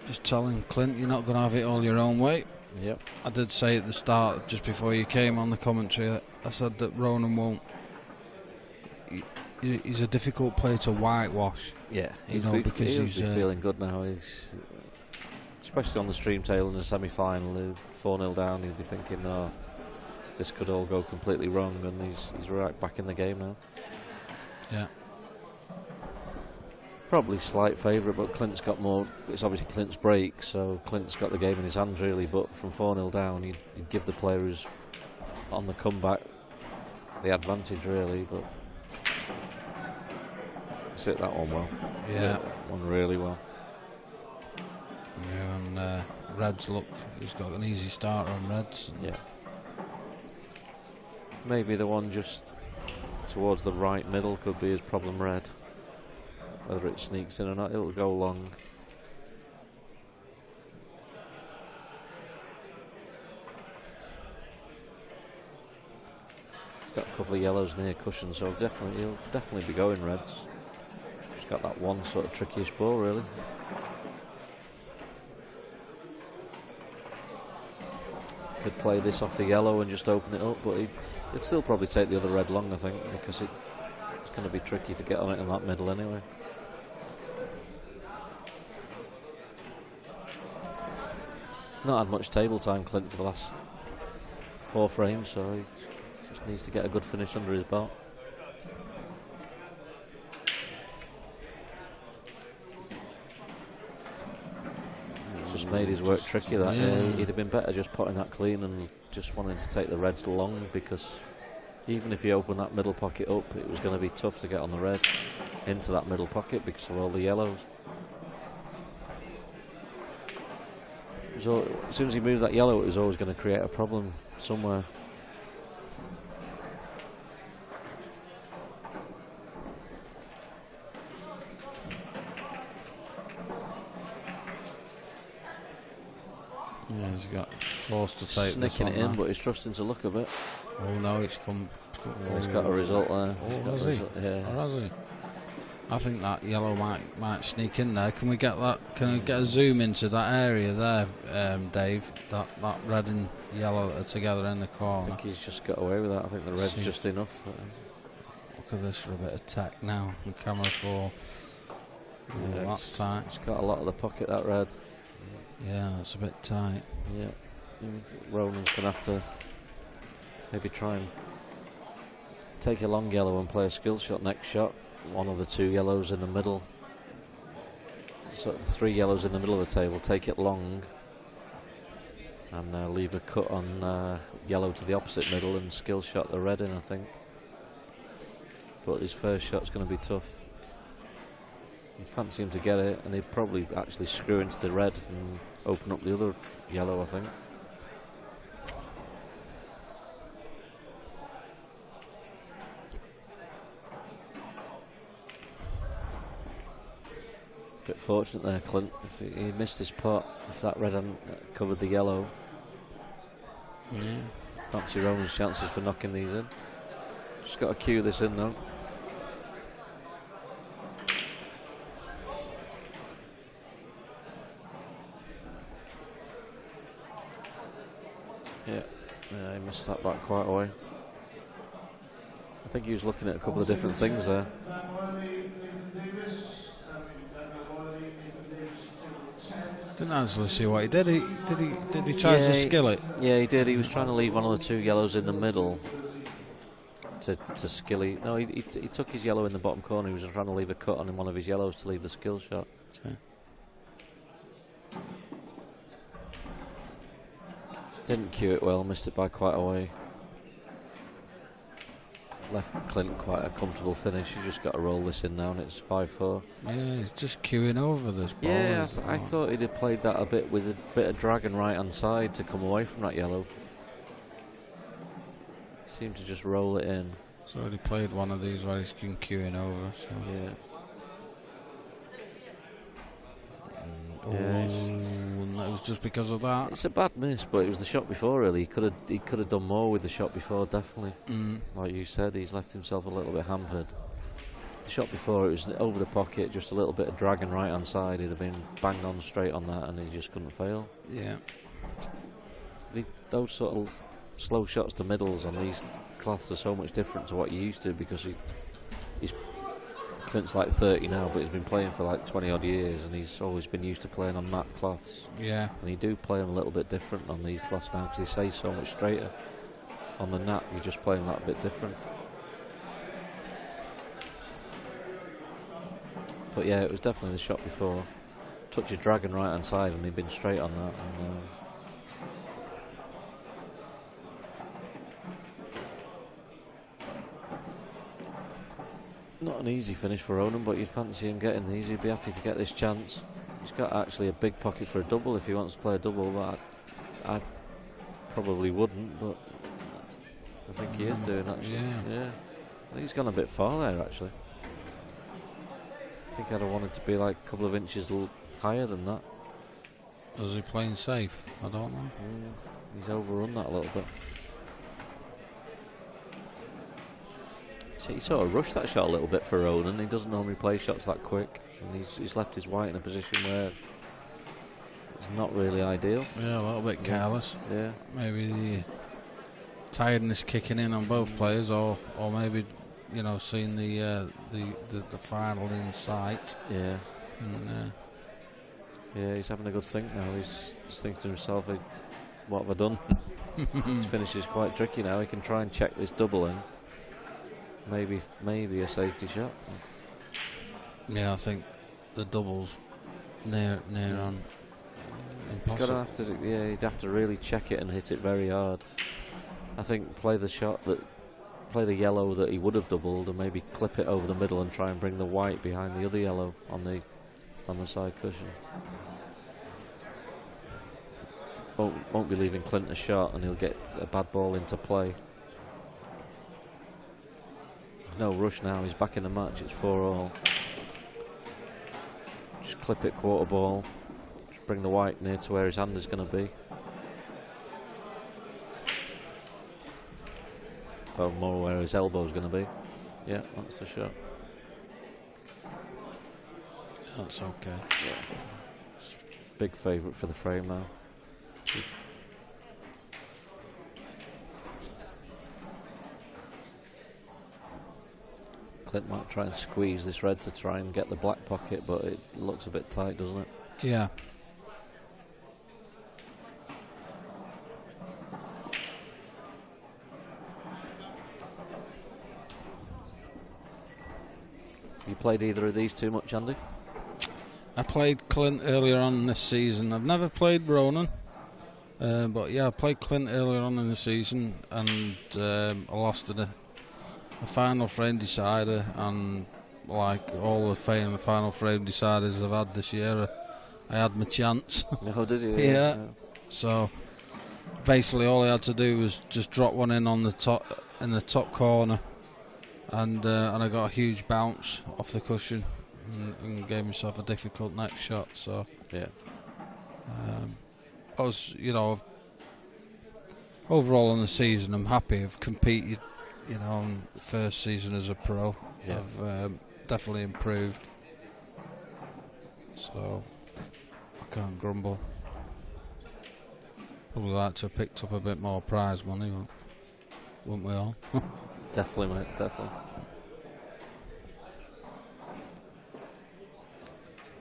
just telling Clint, you're not going to have it all your own way. Yep. I did say at the start, just before you came on the commentary, I said that Ronan won't. He's a difficult player to whitewash. Yeah, because he's feeling good now. He's especially on the stream tail in the semi-final, 4-0 down. He'll be thinking, "Oh, this could all go completely wrong," and he's right back in the game now. Yeah. Probably slight favourite, but Clint's got more. It's obviously Clint's break, so Clint's got the game in his hands really. But from 4-0 down, he'd give the player who's on the comeback the advantage really. But he's hit that one well. Yeah, one really well. Yeah, and Reds he's got an easy starter on Reds. Yeah. Maybe the one just towards the right middle could be his problem red. Whether it sneaks in or not, it'll go long. He's got a couple of yellows near cushion, so he'll definitely be going reds. Just got that one sort of trickiest ball, really. Could play this off the yellow and just open it up, but he'd still probably take the other red long, I think, because it's going to be tricky to get on it in that middle anyway. Not had much table time, Clint, for the last 4 frames, so he just needs to get a good finish under his belt. Just It's made his work tricky. That he'd have been better just putting that clean and just wanting to take the reds long, because even if he opened that middle pocket up, it was going to be tough to get on the red into that middle pocket because of all the yellows. So as soon as he moved that yellow, it was always going to create a problem somewhere. Yeah, he's got forced to take snicking this it in, now. but he's trusting to look a bit. Oh no, it's come. He's got a result there. Oh, has he? Yeah. Or has he? I think that yellow might sneak in there. Can we get that? Can we get a zoom into that area there, Dave? That red and yellow are together in the corner. I think he's just got away with that. I think the red's just enough. Look at this for a bit of tech now on camera 4. Yeah, that's tight. It's got a lot of the pocket, that red. Yeah, that's a bit tight. Yeah, Ronan's going to have to maybe try and take a long yellow and play a skill shot next shot. One of the 2 yellows in the middle. So the 3 yellows in the middle of the table, take it long and leave a cut on yellow to the opposite middle and skill shot the red in, I think. But his first shot's going to be tough. You'd fancy him to get it, and he'd probably actually screw into the red and open up the other yellow, I think. Bit fortunate there, Clint. If he missed his pot, if that red hadn't covered the yellow. Yeah. Fancy Roman's chances for knocking these in. Just got to cue this in though. Yeah, he missed that back quite away. I think he was looking at a couple of different things there. Didn't actually see what he did. Did he try to skill it? Yeah, he did. He was trying to leave one of the 2 yellows in the middle to skilly. No, he took his yellow in the bottom corner. He was trying to leave a cut on one of his yellows to leave the skill shot. Okay. Didn't cue it well, missed it by quite a way. Left Clint quite a comfortable finish. You just got to roll this in now, and it's 5-4. Yeah, he's just queuing over this ball. Yeah, I thought he'd have played that a bit with a bit of drag and right hand side to come away from that yellow. Seemed to just roll it in. He's already played one of these where he's been queuing over. So. Yeah. Oh, and that was just because of that. It's a bad miss, but it was the shot before. Really, he could have done more with the shot before. Definitely, like you said, he's left himself a little bit hampered. The shot before, it was over the pocket, just a little bit of drag and right hand side. He'd have been bang on straight on that, and he just couldn't fail. Yeah. Those sort of slow shots to middles on these cloths are so much different to what you used to, because he's Clint's like 30 now, but he's been playing for like 20 odd years, and he's always been used to playing on matte cloths. Yeah. And you do play them a little bit different on these cloths now, because they stay so much straighter. On the nap, you just play them that a bit different. But yeah, it was definitely the shot before. Touch of drag and right hand side, and he'd been straight on that. And, not an easy finish for Ronan, but you'd fancy him getting these. He'd be happy to get this chance. He's got actually a big pocket for a double if he wants to play a double, but I probably wouldn't, but I think he is doing actually. Yeah. I think he's gone a bit far there actually. I think I'd have wanted to be like a couple of inches higher than that. Was he playing safe? I don't know. He's overrun that a little bit. So he sort of rushed that shot a little bit for Ronan. He doesn't normally play shots that quick, and he's left his white in a position where it's not really ideal. Yeah, a little bit careless. Yeah. Maybe the tiredness kicking in on both players, or maybe, you know, seeing the final in sight. Yeah. And, yeah, he's having a good think now. He's thinking to himself, what have I done? His finish is quite tricky now. He can try and check this double in. Maybe a safety shot. Yeah, I think the double's near on. He's got to have to, he'd have to really check it and hit it very hard. I think play the yellow that he would have doubled, and maybe clip it over the middle and try and bring the white behind the other yellow on the side cushion. Won't be leaving Clint a shot, and he'll get a bad ball into play. There's no rush now. He's back in the match. It's 4-all. Just clip it quarter ball. Just bring the white near to where his hand is going to be. Or more where his elbow is going to be. Yeah, that's the shot. That's okay. Yeah. Big favourite for the frame now. Clint might try and squeeze this red to try and get the black pocket, but it looks a bit tight, doesn't it? Yeah. You played either of these too much, Andy? I played Clint earlier on this season. I've never played Ronan, but yeah, I played Clint earlier on in the season, and I lost in a final frame decider, and like all the final frame deciders I've had this year, I had my chance. Oh, did you? Yeah. So basically, all I had to do was just drop one in on the top corner, and I got a huge bounce off the cushion. And gave myself a difficult next shot. So yeah, I was, overall in the season, I'm happy. I've competed, in the first season as a pro. Yeah. I've definitely improved. So I can't grumble. Probably like to have picked up a bit more prize money, wouldn't we all? Definitely, mate. Definitely.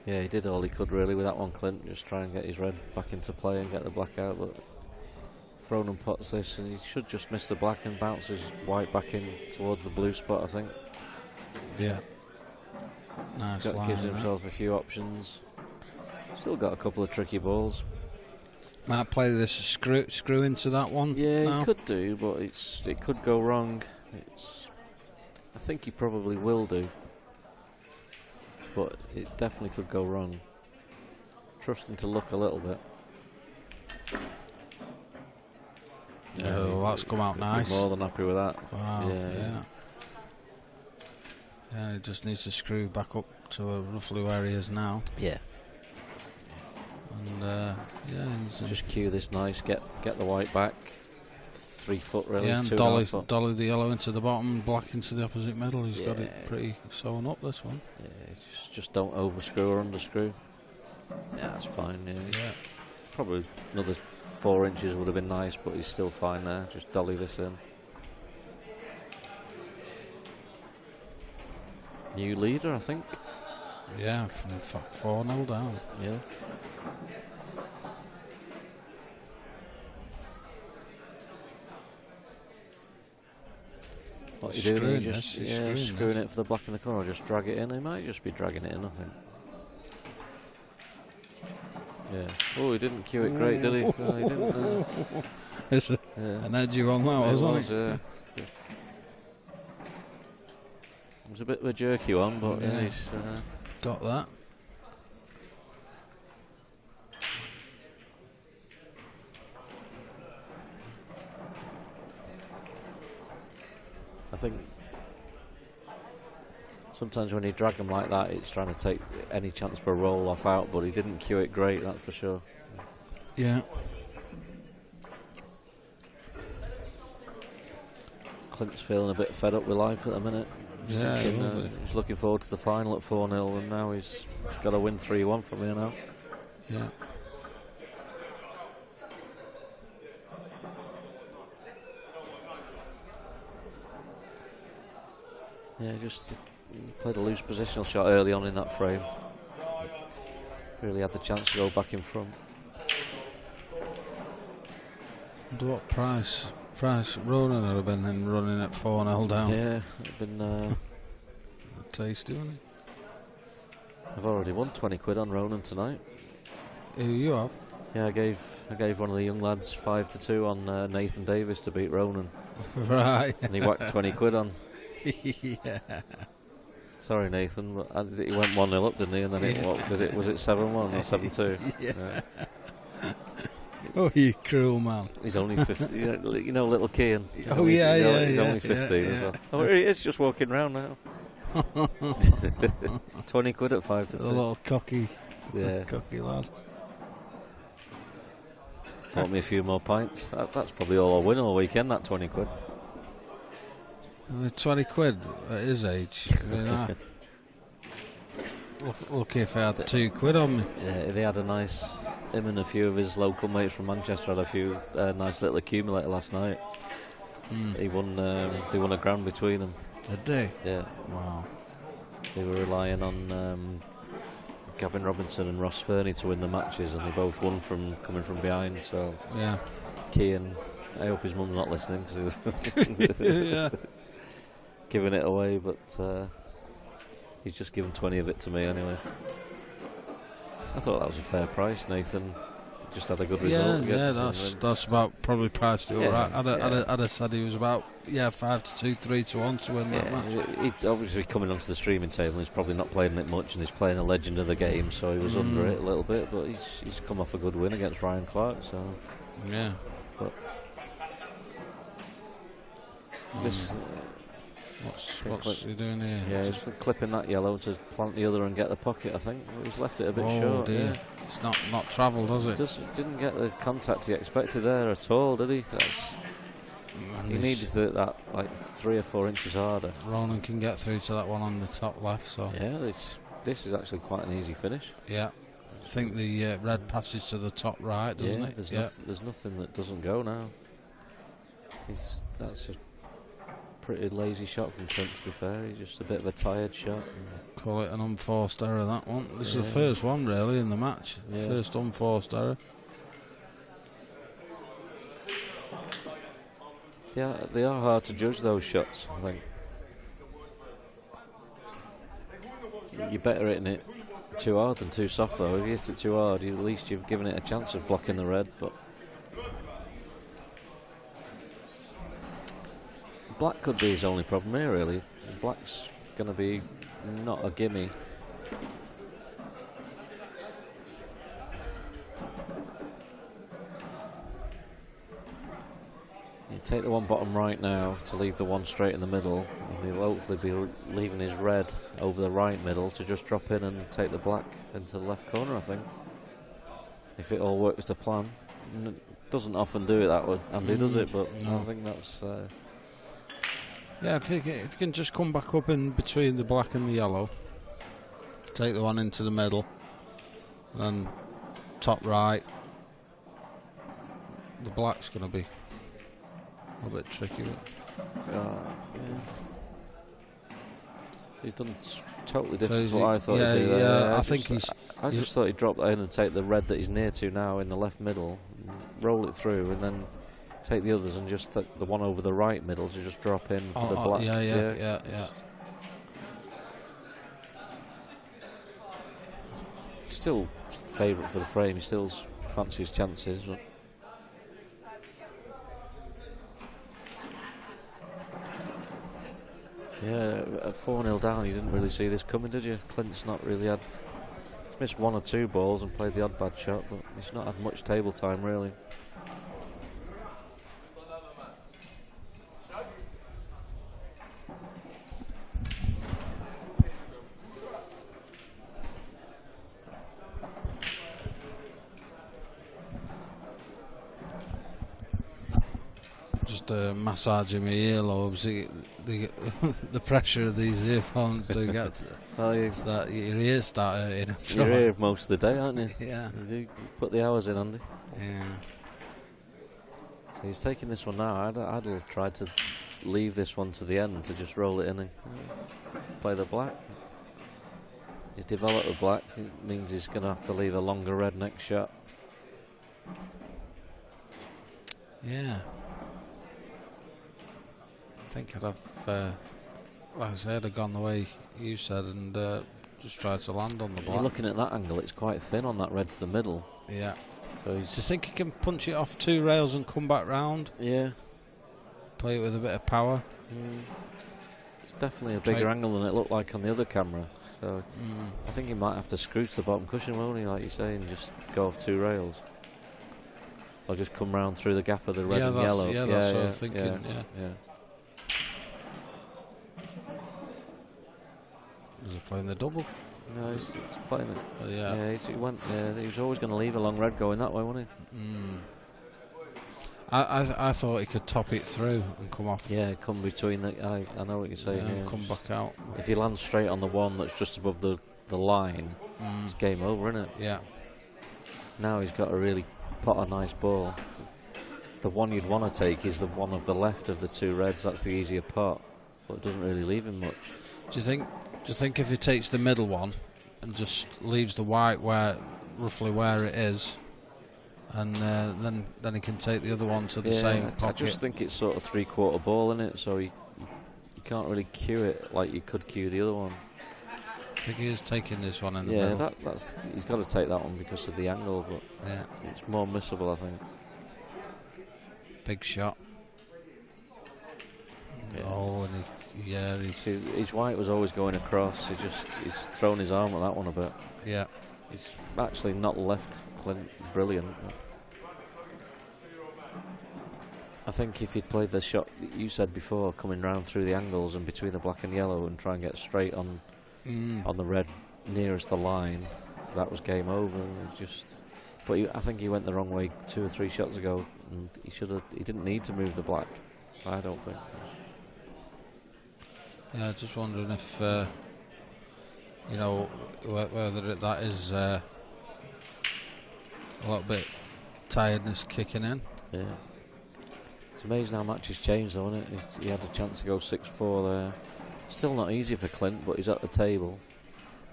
Yeah, he did all he could really with that one, Clint. Just try and get his red back into play and get the black out. But Ronan pots this, and he should just miss the black and bounces white back in towards the blue spot, I think. Yeah. Nice line, gives himself a few options. Still got a couple of tricky balls. Might play this screw into that one. Yeah, now. He could do, but it could go wrong. I think he probably will do. But it definitely could go wrong. Trusting to luck a little bit. Oh, that's come out nice. More than happy with that. Wow. Yeah, he just needs to screw back up to roughly where he is now. Yeah. And just cue this nice. Get the white back. 3 foot really. Yeah, and dolly the yellow into the bottom, black into the opposite middle. He's got it pretty sewn up, this one. Yeah, just don't overscrew or underscrew. Yeah, that's fine. Yeah. Probably another 4 inches would have been nice, but he's still fine there. Just dolly this in. New leader, I think. Yeah, from 4-0 down. Yeah. What you doing? Just screwing it for the black in the corner, or just drag it in. He might just be dragging it in, I think. Yeah. Oh, he didn't cue it great, did he? No, he didn't. It's an edgy one, that wasn't it? It was a bit of a jerky one, but he's got that. I think sometimes when you drag them like that, it's trying to take any chance for a roll off out, but he didn't cue it great, that's for sure. Yeah. Clint's feeling a bit fed up with life at the minute. He's looking forward to the final at 4-0, and now he's got to win 3-1 from here now. Yeah. Yeah, just played a loose positional shot early on in that frame. Really had the chance to go back in front. And what price Ronan would have been in running at 4-0 down. Yeah, it'd been tasty, wouldn't it? I've already won 20 quid on Ronan tonight. Who you have? Yeah, I gave one of the young lads 5-2 on Nathan Davis to beat Ronan. Right. And he whacked 20 quid on. Yeah. Sorry, Nathan, but he went 1-0 up, didn't he? And then was it 7-1 or 7-2? Yeah. Oh, you cruel man. He's only 15. You know, little Kean. He's only 15 as well. Oh, here he is, just walking round now. 20 quid at 5-2. A little cocky lad. Bought me a few more pints. That's probably all I'll win all weekend, that 20 quid. 20 quid at his age. I mean, lucky if I had 2 quid on me. Yeah, they had him and a few of his local mates from Manchester had a few nice little accumulator last night. They won a grand between them. Did they? Yeah. Wow. They were relying on Gavin Robinson and Ross Fernie to win the matches, and they both won from coming from behind. So yeah, Kean, I hope his mum's not listening because he was giving it away, but he's just given 20 of it to me anyway. I thought that was a fair price. Nathan just had a good result. Yeah, that's about probably priced it all right. I'd have said he was about 5-2, 3-1 to win that match. He's obviously coming onto the streaming table. He's probably not playing it much, and he's playing a legend of the game, so he was under it a little bit. But he's come off a good win against Ryan Clark. So yeah, but this. What's he doing here? Yeah, he's clipping that yellow to plant the other and get the pocket, I think. He's left it a bit short. Dear. Yeah. It's not travelled, has it? Didn't get the contact he expected there at all, did he? He needed that like 3 or 4 inches harder. Ronan can get through to that one on the top left, so yeah, this is actually quite an easy finish. Yeah, I think the red passes to the top right, doesn't it? There's nothing that doesn't go now. That's a pretty lazy shot from Clint, to be fair. He's just a bit of a tired shot. Call it an unforced error, that one. This is the first one really in the match. First unforced error. Yeah, they are hard to judge, those shots, I think. You're better hitting it too hard than too soft, though. If you hit it too hard, at least you've given it a chance of blocking the red. But black could be his only problem here, really. Black's going to be not a gimme. You take the one bottom right now to leave the one straight in the middle, and he'll hopefully be leaving his red over the right middle to just drop in and take the black into the left corner, I think. If it all works to plan. And it doesn't often do it that way, Andy, does it? But no. I think that's... yeah, if you can just come back up in between the black and the yellow, take the one into the middle, and top right, the black's going to be a bit tricky. Yeah. He's done totally different to what I thought he'd do. I just thought he'd drop that in and take the red that he's near to now in the left middle, roll it through, and then take the others and just take the one over the right middle to just drop in for the black. Yeah. Still favourite for the frame. He still fancies chances. But yeah, at 4-0 down, you didn't really see this coming, did you? Clint's not really had... He's missed 1 or 2 balls and played the odd bad shot, but he's not had much table time, really. Just massaging my earlobes. The pressure of these earphones do get your ears start hurting. You're here most of the day, aren't you? Yeah. You put the hours in, Andy. Yeah. So he's taking this one now. I'd tried to leave this one to the end to just roll it in and play the black. He's developed the black. It means he's going to have to leave a longer red next shot. Yeah. I think I'd have, like I said, I'd gone the way you said and just tried to land on the black. You're looking at that angle, it's quite thin on that red to the middle. Yeah. So Do you think he can punch it off 2 rails and come back round? Yeah. Play it with a bit of power? It's definitely a bigger angle than it looked like on the other camera. So I think he might have to screw to the bottom cushion, won't he, like you say, and just go off 2 rails. Or just come round through the gap of the red and yellow. Yeah, that's what I'm thinking, yeah. Was he playing the double? No, he's playing it. Yeah. He was always going to leave a long red going that way, wasn't he? I thought he could top it through and come off. Yeah, come between the... I know what you're saying. Yeah, come back out. If he lands straight on the one that's just above the line, it's game over, isn't it? Yeah. Now he's got to really pot a nice ball. The one you'd want to take is the one of the left of the 2 reds. That's the easier pot, but it doesn't really leave him much. Do you think if he takes the middle one and just leaves the white roughly where it is, and then he can take the other one to the same pocket? I just think it's sort of 3/4 ball, isn't it? So you can't really cue it like you could cue the other one. I think he is taking this one in the middle. Yeah, he's got to take that one because of the angle, but it's more missable, I think. Big shot. Yeah. Oh, and his white was always going across. He's thrown his arm at that one a bit. Yeah. He's actually not left Clint brilliant. I think if he'd played the shot that you said before, coming round through the angles and between the black and yellow and try and get straight on the red nearest the line, that was game over. But I think he went the wrong way 2 or 3 shots ago, and he didn't need to move the black. I don't think. Yeah, just wondering if whether that is a little bit tiredness kicking in. Yeah, it's amazing how much he's changed, though, isn't it? He had a chance to go 6-4 there. Still not easy for Clint, but he's at the table.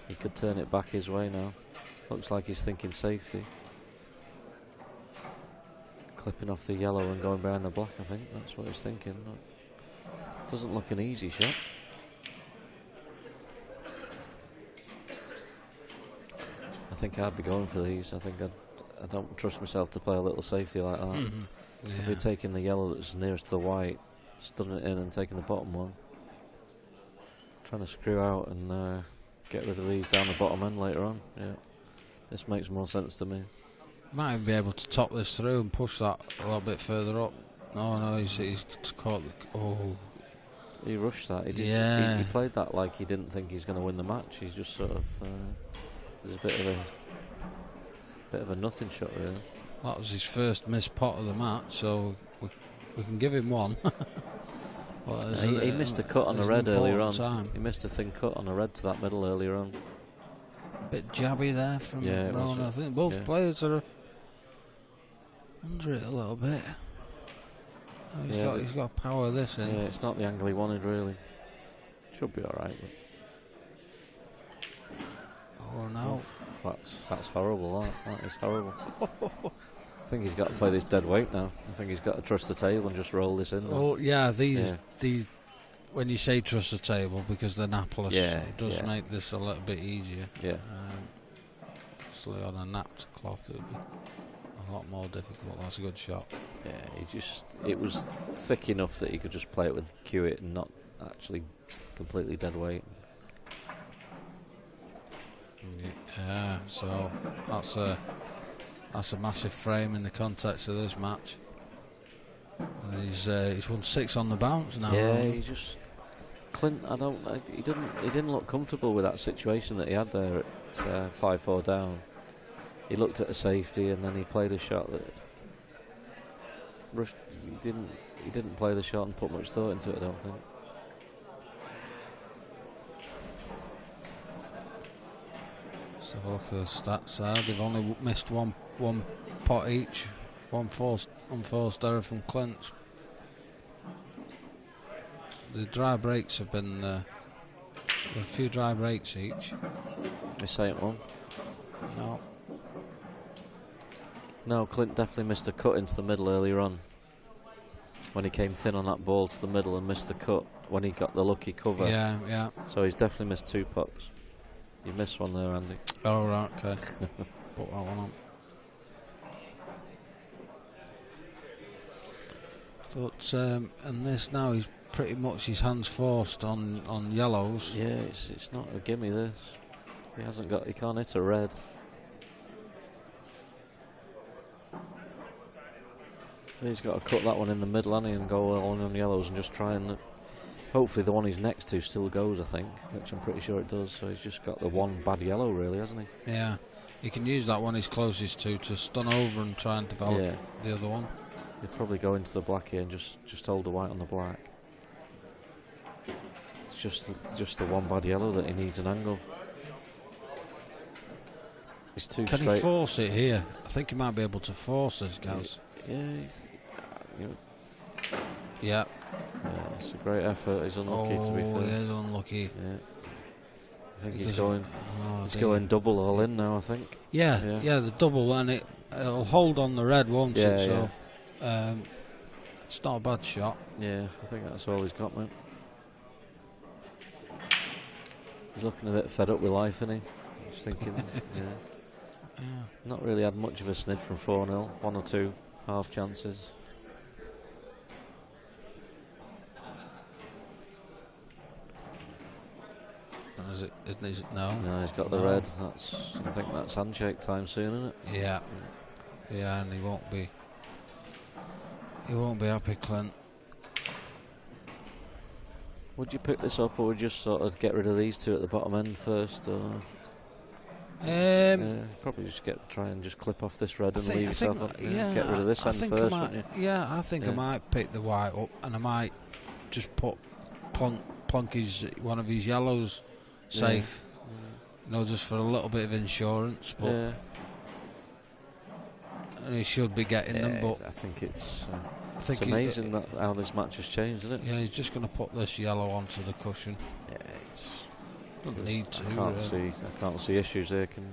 He could turn it back his way now. Looks like he's thinking safety. Clipping off the yellow and going behind the black, I think. That's what he's thinking. Doesn't look an easy shot. I think I'd be going for these. I think I don't trust myself to play a little safety like that. Yeah. If we're taking the yellow that's nearest to the white, stunning it in and taking the bottom one. Trying to screw out and get rid of these down the bottom end later on. Yeah, this makes more sense to me. Might even be able to top this through and push that a little bit further up. No, he's caught. He rushed that. He played that like he didn't think he's going to win the match. He's just sort of there's a bit of a nothing shot really. That was his first missed pot of the match, so we can give him one. He missed a cut on a red earlier on. He missed a thin cut on a red to that middle earlier on. Bit jabby there from Rowan. I think both players are under it a little bit. He's got to power this in. Yeah, it's not the angle he wanted really. Should be alright. Oh no. That's horrible, that is horrible. I think he's got to play this dead weight now. I think he's got to trust the table and just roll this in. Oh yeah, these when you say trust the table, because they're napless, it does make this a little bit easier. Yeah. Obviously on a napped cloth it would be a lot more difficult. That's a good shot. Yeah, it was thick enough that he could just play it with cue it and not actually completely dead weight. Yeah, so that's a massive frame in the context of this match. And he's won 6 on the bounce now. Yeah, Clint. He didn't look comfortable with that situation that he had there at 5-4 down. He looked at a safety and then he played a shot that rushed. He didn't play the shot and put much thought into it, I don't think. Let's have a look at the stats there. They've only missed one pot each. One unforced error from Clint. The dry breaks have been a few dry breaks each. The same one. No, Clint definitely missed a cut into the middle earlier on. When he came thin on that ball to the middle and missed the cut when he got the lucky cover. Yeah. So he's definitely missed 2 pots. You missed one there, Andy. Oh, right, okay. Put that one on. But and this now, he's pretty much his hands forced on yellows. Yeah, it's not a gimme. This he can't hit a red. He's got to cut that one in the middle, hasn't he, and go all on yellows and just try and. Hopefully the one he's next to still goes, I think, which I'm pretty sure it does. So he's just got the one bad yellow, really, hasn't he? Yeah, he can use that one he's closest to stun over and try and develop the other one. He'd probably go into the black here and just hold the white on the black. It's just the one bad yellow that he needs an angle. He's too Can straight. he force it here? I think he might be able to force this, Gaz. Yeah, it's a great effort. He's unlucky, to be fair. He is unlucky. Yeah. I think he's going double all in now, I think. Yeah, the double, and it'll hold on the red, won't it? So it's not a bad shot. Yeah, I think that's all he's got, mate. He's looking a bit fed up with life, isn't he? Just thinking, not really had much of a sniff from 4-0. 1 or 2 half chances. Is it no? No, he's got the red. I think that's handshake time soon, isn't it? Yeah, and he won't be happy, Clint. Would you pick this up, or would you just sort of get rid of these two at the bottom end first? Or probably just try and just clip off this red and leave yourself up. Get rid of this end first, wouldn't you? Yeah, I think I might pick the white up, and I might just plonk one of his yellows safe. Just for a little bit of insurance. But and he should be getting them. But I think it's amazing how this match has changed, isn't it? Yeah, he's just going to put this yellow onto the cushion. Yeah, doesn't need to. I can't see issues there. He's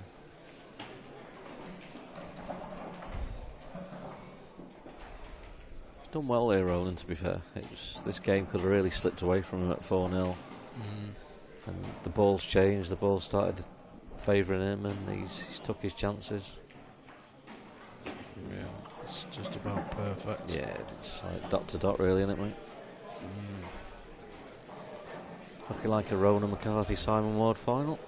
done well there, Roland, to be fair. This game could have really slipped away from him at 4-0. And the ball's changed, the ball started favouring him, and he's took his chances. Yeah, it's just about perfect. Yeah, it's like dot to dot, really, isn't it, mate? Looking like a Ronan McCarthy Simon Ward final.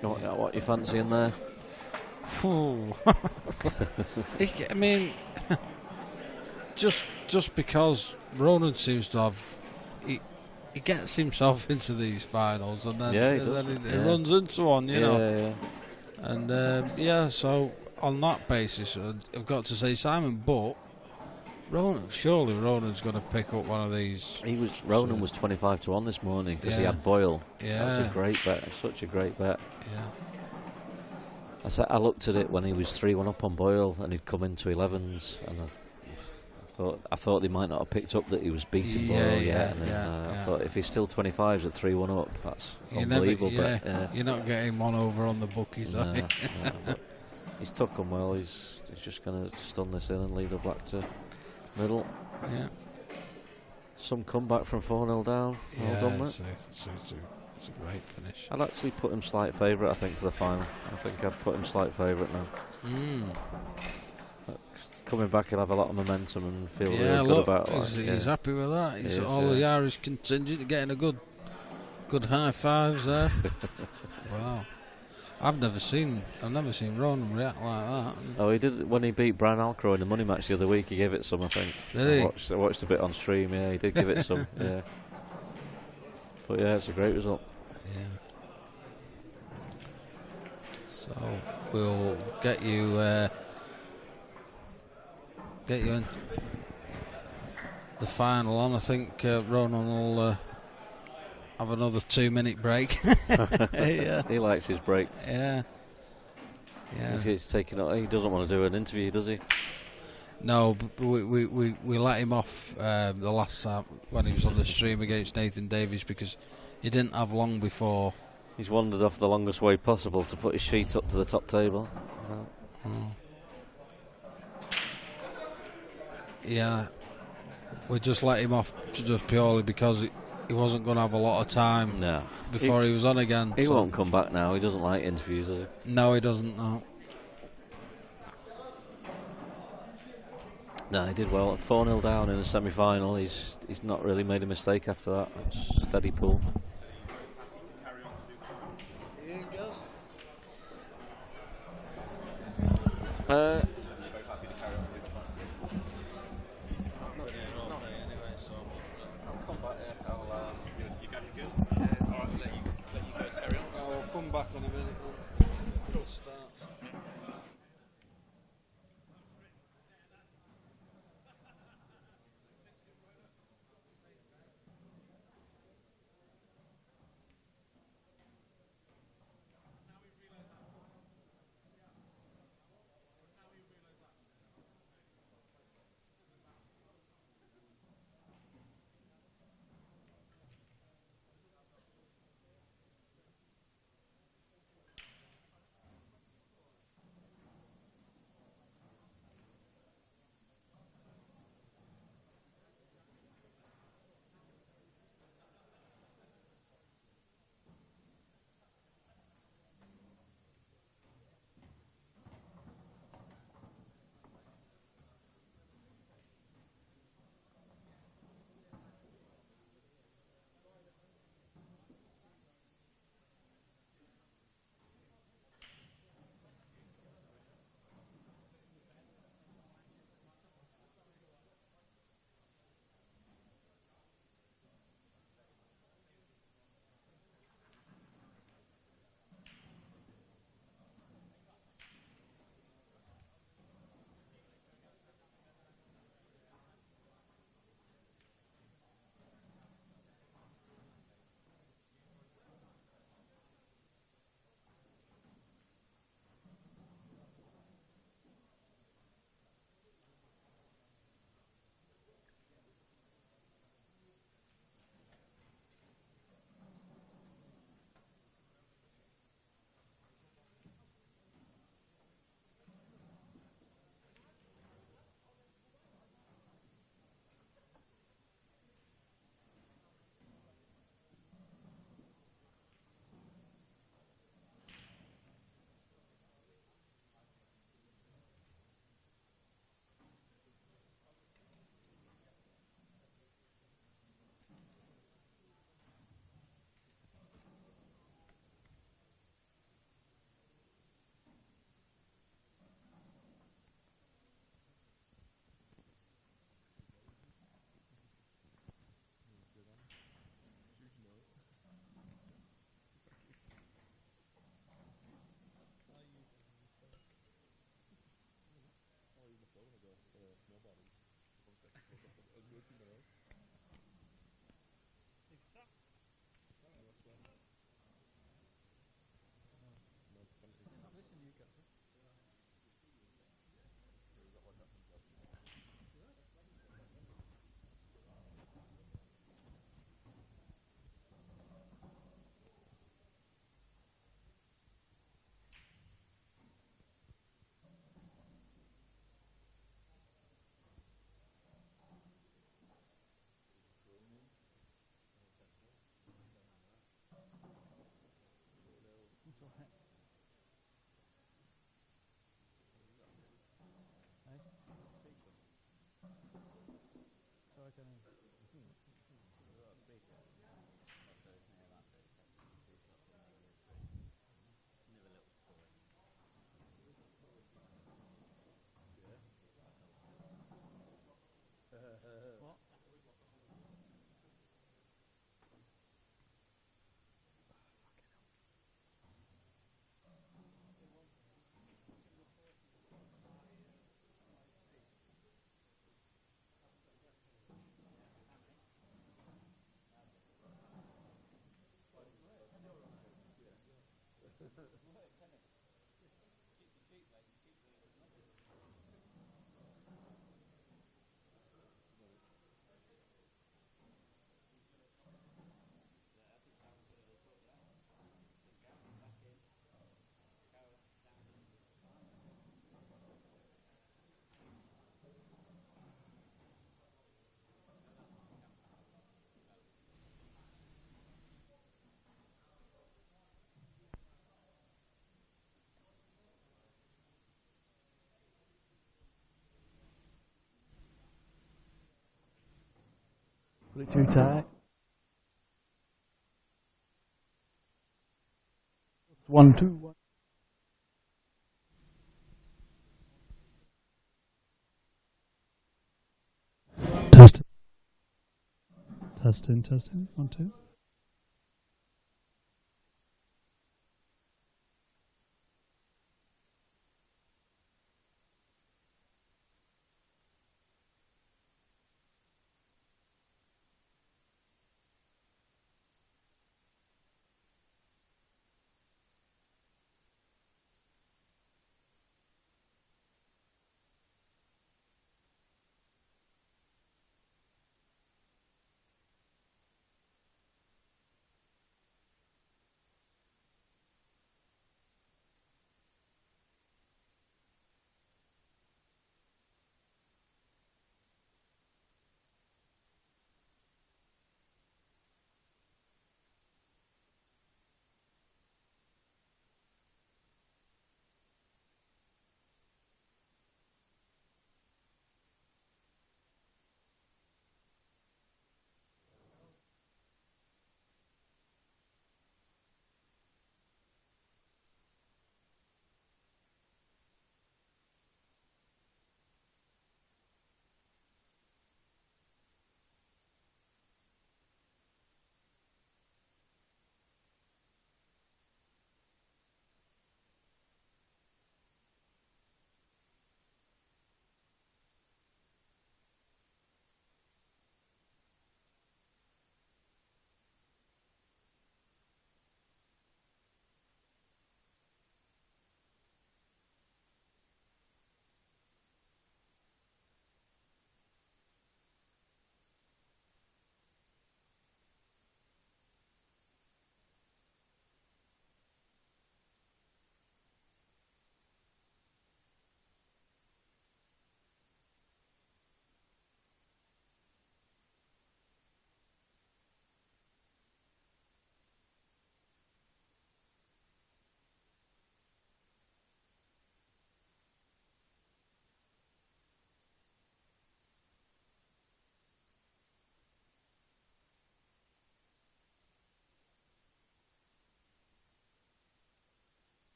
What you fancying there? I mean, just because Ronan seems to have. He gets himself into these finals, and then, he runs into one, you know. And so on that basis, I've got to say Simon, but surely Ronan's going to pick up one of these. Ronan was 25-1 this morning because he had Boyle. Yeah, that was a great bet, such a great bet. Yeah, I looked at it when he was 3-1 up on Boyle, and he'd come into 11s, and I thought they might not have picked up that he was beating Boyle yet. I thought if he's still 25s at 3-1 up, that's unbelievable. You're not getting one over on the bookies, are you? But he's took them well. He's just going to stun this in and leave the black to middle. Yeah. Some comeback from 4-0 down. Well done, mate. It's a great finish. I'd actually put him slight favourite, I think, for the final. I think I'd put him slight favourite now. Coming back, he'll have a lot of momentum and feel really good about it. He's happy with that. He's all the Irish contingent getting a good high fives there. Wow. I've never seen Ronan react like that. Oh, he did when he beat Brian Alcrow in the money match the other week. He gave it some, I think. Did I watched a bit on stream. Yeah, he did give it some. Yeah, but it's a great result. Yeah. So we'll get you in the final on. I think Ronan will have another 2-minute break. He likes his breaks. Yeah. He's taking. He doesn't want to do an interview, does he? No, but we let him off the last time when he was on the stream against Nathan Davies because he didn't have long before. He's wandered off the longest way possible to put his sheet up to the top table. Yeah, we just let him off just purely because he wasn't going to have a lot of time before he was on again. He won't come back now. He doesn't like interviews, does he? No, he doesn't. No. No, he did well. 4-0 down in the semi-final. He's not really made a mistake after that. It's steady pull. Come back in a minute. Start. Put it too tight. 1, 2, 1. Testing. 1, 2.